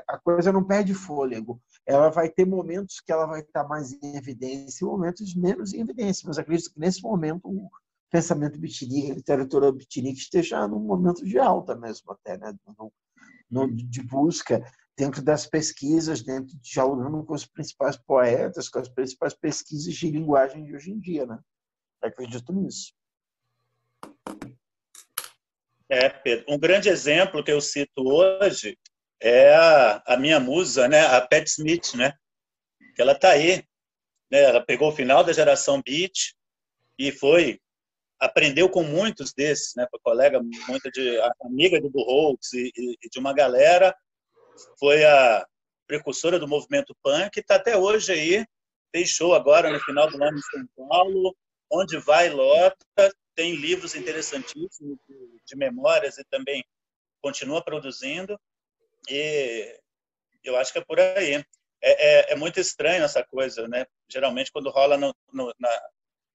a coisa não perde fôlego. Ela vai ter momentos que ela vai estar mais em evidência e momentos menos em evidência. Mas acredito que nesse momento o pensamento beatnik, a literatura beatnik esteja num momento de alta mesmo até, né? De busca dentro das pesquisas, dialogando com os principais poetas, com as principais pesquisas de linguagem de hoje em dia, né? Eu acredito nisso. Pedro, um grande exemplo que eu cito hoje é a minha musa, né, a Pat Smith, né, que ela está aí, né, ela pegou o final da geração Beat e aprendeu com muitos desses, né, colega, amiga do Burroughs e de uma galera, foi a precursora do movimento punk, está até hoje aí, fez show agora no final do ano em São Paulo, onde vai lota, tem livros interessantíssimos de memórias e também continua produzindo. E eu acho que é por aí. É muito estranho essa coisa, né? Geralmente, quando rola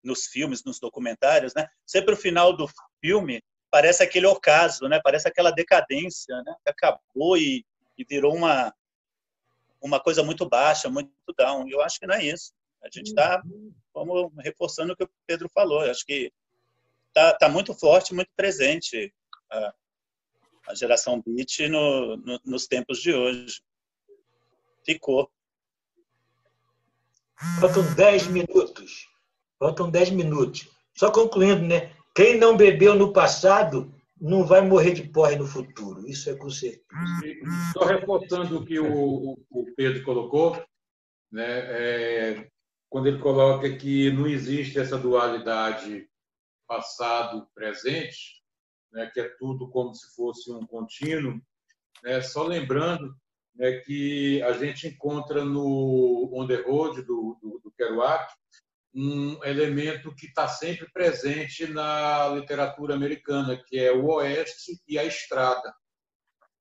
nos filmes, nos documentários, né? Sempre o final do filme parece aquele ocaso, né? Parece aquela decadência, né? Que acabou e virou uma coisa muito baixa, muito down. Eu acho que não é isso. A gente está reforçando o que o Pedro falou. Eu acho que está muito forte, muito presente a geração Beat nos tempos de hoje. Ficou. Faltam 10 minutos. Faltam 10 minutos. Só concluindo, né? Quem não bebeu no passado não vai morrer de porre no futuro. Isso é com certeza. Só reforçando o que o Pedro colocou, né? Quando ele coloca que não existe essa dualidade passado-presente, né, que é tudo como se fosse um contínuo, né, só lembrando, né, que a gente encontra no On the Road do Kerouac um elemento que está sempre presente na literatura americana, que é o oeste e a estrada,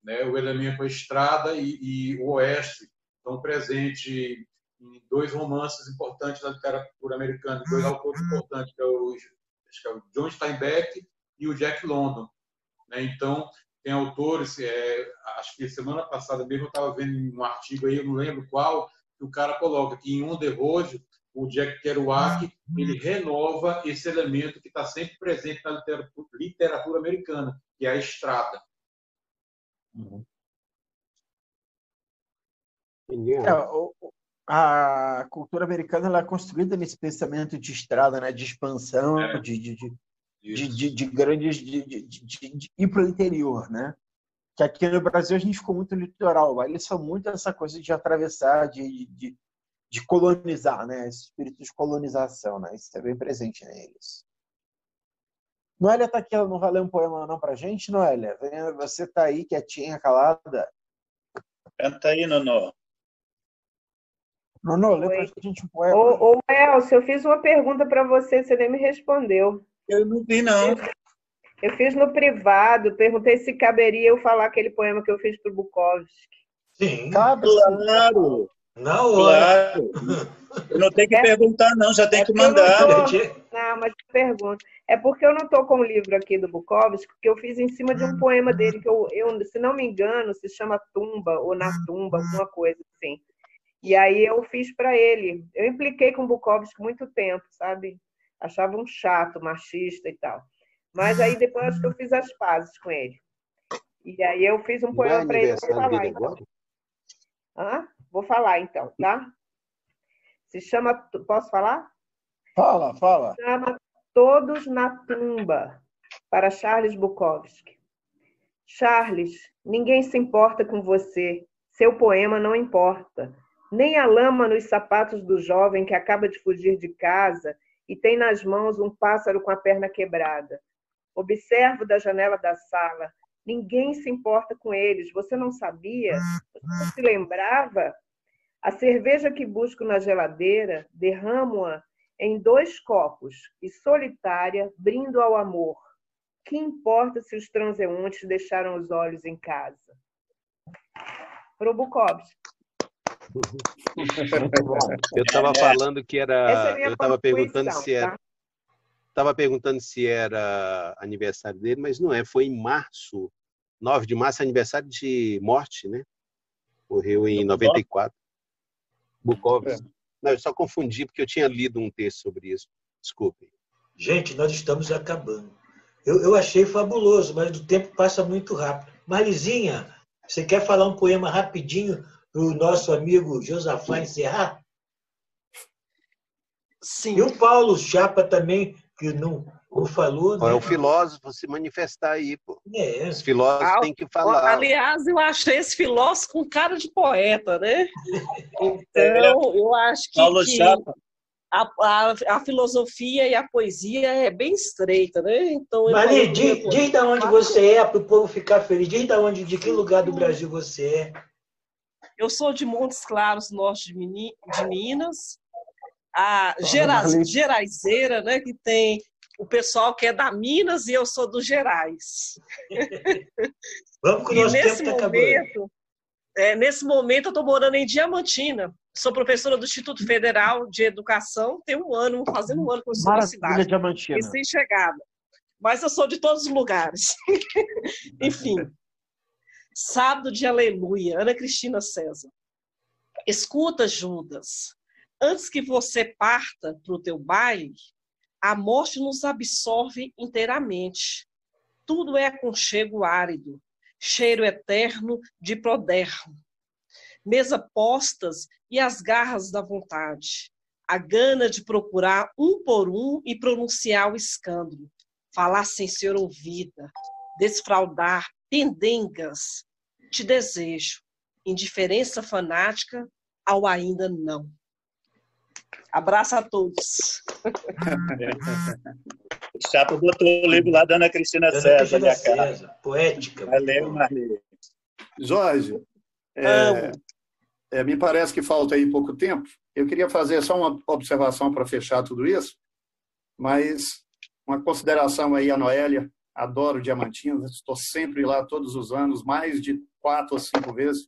né? O elemento a estrada e o oeste estão presentes em dois romances importantes da literatura americana, dois autores importantes, que é o John Steinbeck e o Jack London, né? Então, tem autores, acho que semana passada mesmo eu estava vendo um artigo aí, eu não lembro qual, que o cara coloca que em On the Road, o Jack Kerouac, ele renova esse elemento que está sempre presente na literatura americana, que é a estrada. A cultura americana ela é construída nesse pensamento de estrada, né? De expansão, de grandes... de ir para o interior, né? Que aqui no Brasil a gente ficou muito litoral. Eles são muito essa coisa de atravessar, de colonizar, né? Esse espírito de colonização, né? Isso é bem presente neles. Noélia está aqui, ela não vai ler um poema não pra gente, Noélia? Você está aí quietinha, calada? Canta aí, Nonô. Nonô, lê pra gente um poema. Ô, Elcio, eu fiz uma pergunta para você nem me respondeu. Eu não vi, não. Eu fiz no privado, perguntei se caberia eu falar aquele poema que eu fiz para o Bukowski. Sim. Claro! Na hora. Claro. Não tem que perguntar, não, já tem que porque eu não mandar. Não, mas eu pergunto. É porque eu não estou com o livro aqui do Bukowski, que eu fiz em cima de um poema dele, que se não me engano, se chama Tumba, ou Na Tumba, alguma coisa assim. E aí eu fiz para ele. Eu impliquei com o Bukowski muito tempo, sabe? Achava um chato, machista e tal. Mas aí depois acho que eu fiz as pazes com ele. E aí eu fiz um poema para ele. Vou falar, então. Vou falar, então, tá? Se chama... Posso falar? Fala. Se chama Todos na Tumba, para Charles Bukowski. Charles, ninguém se importa com você. Seu poema não importa. Nem a lama nos sapatos do jovem que acaba de fugir de casa e tem nas mãos um pássaro com a perna quebrada. Observo da janela da sala. Ninguém se importa com eles. Você não sabia? Você não se lembrava? A cerveja que busco na geladeira, derramo-a em 2 copos e, solitária, brindo ao amor. Que importa se os transeuntes deixaram os olhos em casa? Pro Bukowski. Eu estava falando que era... Eu estava perguntando intuição, se era... tá? Estava perguntando se era aniversário dele, mas não é. Foi em março. 9 de março, aniversário de morte, né? Morreu em 94. Bukowski. Não, eu só confundi porque eu tinha lido um texto sobre isso. Desculpe. Gente, nós estamos acabando. Eu achei fabuloso, mas o tempo passa muito rápido. Marizinha, você quer falar um poema rapidinho para o nosso amigo Josafá encerrar? Sim. E o Paulo Chapa também, que não falou. Né? É o né? filósofo se manifestar aí, pô. É. Os filósofos têm que falar. Aliás, eu achei esse filósofo com cara de poeta, né? Então, eu acho que a filosofia e a poesia é bem estreita, né? Então, Mari, diz de onde você é, para o povo ficar feliz. Diz de que lugar do Brasil você é. Eu sou de Montes Claros, norte de Minas. A Geraizeira, né? Que tem o pessoal que é da Minas e eu sou do Gerais. Vamos com o nosso tempo está acabando. Nesse momento, eu estou morando em Diamantina. Sou professora do Instituto Federal de Educação. Tem fazendo um ano que eu sou na cidade. Diamantina. Recém-chegada. Mas eu sou de todos os lugares. Enfim. Sábado de Aleluia, Ana Cristina César. Escuta, Judas. Antes que você parta para o teu baile, a morte nos absorve inteiramente. Tudo é aconchego árido, cheiro eterno de proderno. Mesa postas e as garras da vontade. A gana de procurar um por um e pronunciar o escândalo. Falar sem ser ouvida. Desfraldar pendengas. Te desejo. Indiferença fanática ao ainda não. Abraço a todos. O Chapa botou o livro lá da Ana Cristina César. Poética. Valeu, Marli. Jorge, me parece que falta aí pouco tempo. Eu queria fazer só uma observação para fechar tudo isso, mas uma consideração aí a Noélia. Adoro Diamantina, estou sempre lá todos os anos, mais de 4 ou 5 vezes,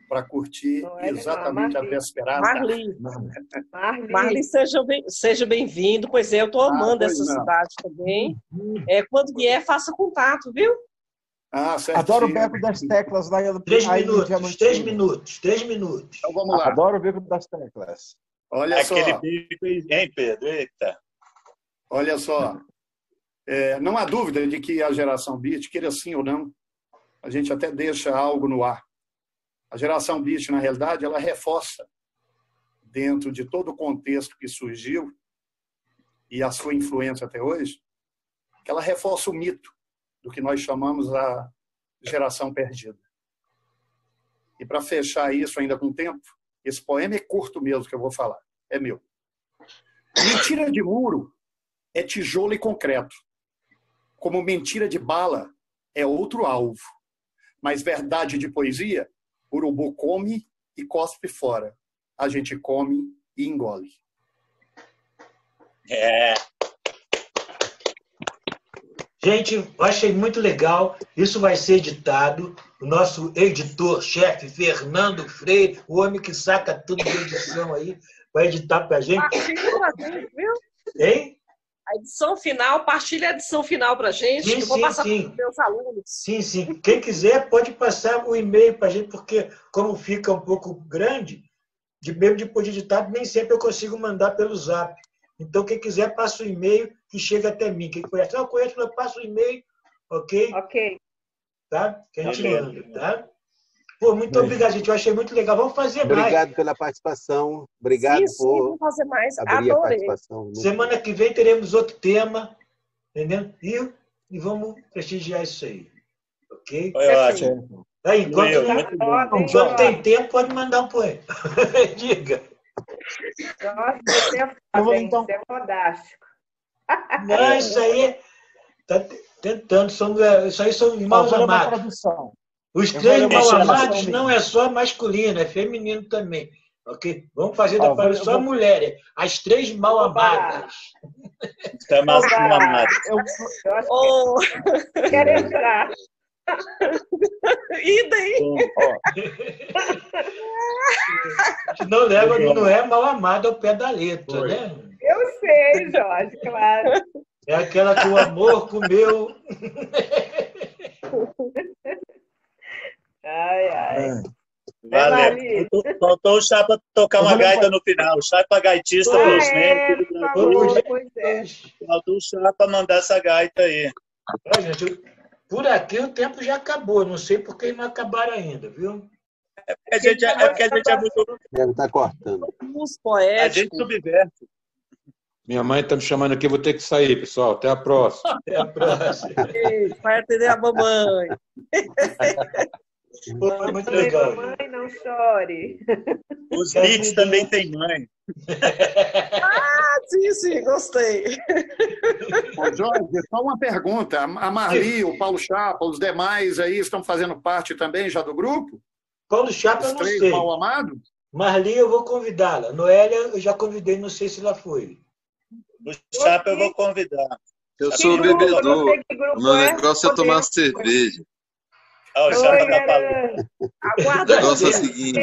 para curtir exatamente a vesperada. Marli, seja bem-vindo. Pois é, eu estou amando essa cidade também. Quando vier, faça contato, viu? Adoro o Beco das Teclas lá. 3 minutos. Então vamos lá. Adoro o Beco das Teclas. Olha só. Aquele bico, hein, Pedro? Eita. Olha só. Não há dúvida de que a geração Beat, queira sim ou não, a gente até deixa algo no ar. A geração Beat, na realidade, ela reforça, dentro de todo o contexto que surgiu e a sua influência até hoje, que ela reforça o mito do que nós chamamos a geração perdida. E para fechar isso ainda com tempo, esse poema é curto mesmo que eu vou falar, é meu. Mentira de muro é tijolo e concreto, como mentira de bala é outro alvo. Mas verdade de poesia, urubu come e cospe fora. A gente come e engole. Gente, eu achei muito legal. Isso vai ser editado. O nosso editor-chefe, Fernando Freire, o homem que saca tudo de edição aí, para editar para a gente. Partilha pra gente, viu? Hein? A edição final, partilha a edição final para a gente, Sim, que eu vou sim, passar sim. para os meus alunos. Sim, sim. Quem quiser pode passar o e-mail para a gente, porque como fica um pouco grande, mesmo depois de editado, nem sempre eu consigo mandar pelo Zap. Então, quem quiser, passa o e-mail que chega até mim. Quem conhece, não conheço, mas passa o e-mail, ok? Ok. Tá? Que a gente manda, tá? Pô, muito obrigado, gente. Eu achei muito legal. Vamos fazer mais. Obrigado pela participação. Obrigado Sim, por vamos fazer mais. abrir a Adorei. participação. Semana que vem teremos outro tema, entendeu? E vamos prestigiar isso aí, ok? Foi ótimo. Aí, enquanto tem tempo, pode mandar um poema. Diga. Nossa, você é foda, hein? Você é fodástico. Não, isso aí tá tentando. Isso aí são irmãos amados. Os três mal amados não é só masculino, é feminino também. Ok? Vamos fazer da parte só mulheres. As três mal amadas. Chama assim, amado. Quero entrar. Idem. Não leva, não é mal amado ao pé da letra, né? Eu sei, Jorge, claro. É aquela que o amor comeu. Ai. Valeu. Faltou o Chapa tocar uma gaita no final. O Chapa gaitista dos membros do Brasil. Faltou o Chapa mandar essa gaita aí. Gente, por aqui o tempo já acabou. Não sei por que não acabaram ainda, viu? É porque a gente é muito... Deve estar cortando. A gente subverte. Minha mãe está me chamando aqui, vou ter que sair, pessoal. Até a próxima. Até a próxima. Vai atender a mamãe. Foi muito legal. Mamãe, não chore. Os beats também têm mãe. Sim, gostei. Ô, Jorge, só uma pergunta. A Marli, o Paulo Chapa, os demais aí estão fazendo parte também já do grupo? Paulo Chapa, eu Os não três sei. mal amados? Marli, eu vou convidá-la. Noélia, eu já convidei, não sei se ela foi. O Chapa eu vou convidar. Eu sou bebedor. O meu negócio é tomar cerveja. O Chapa tá falando. O negócio é o seguinte.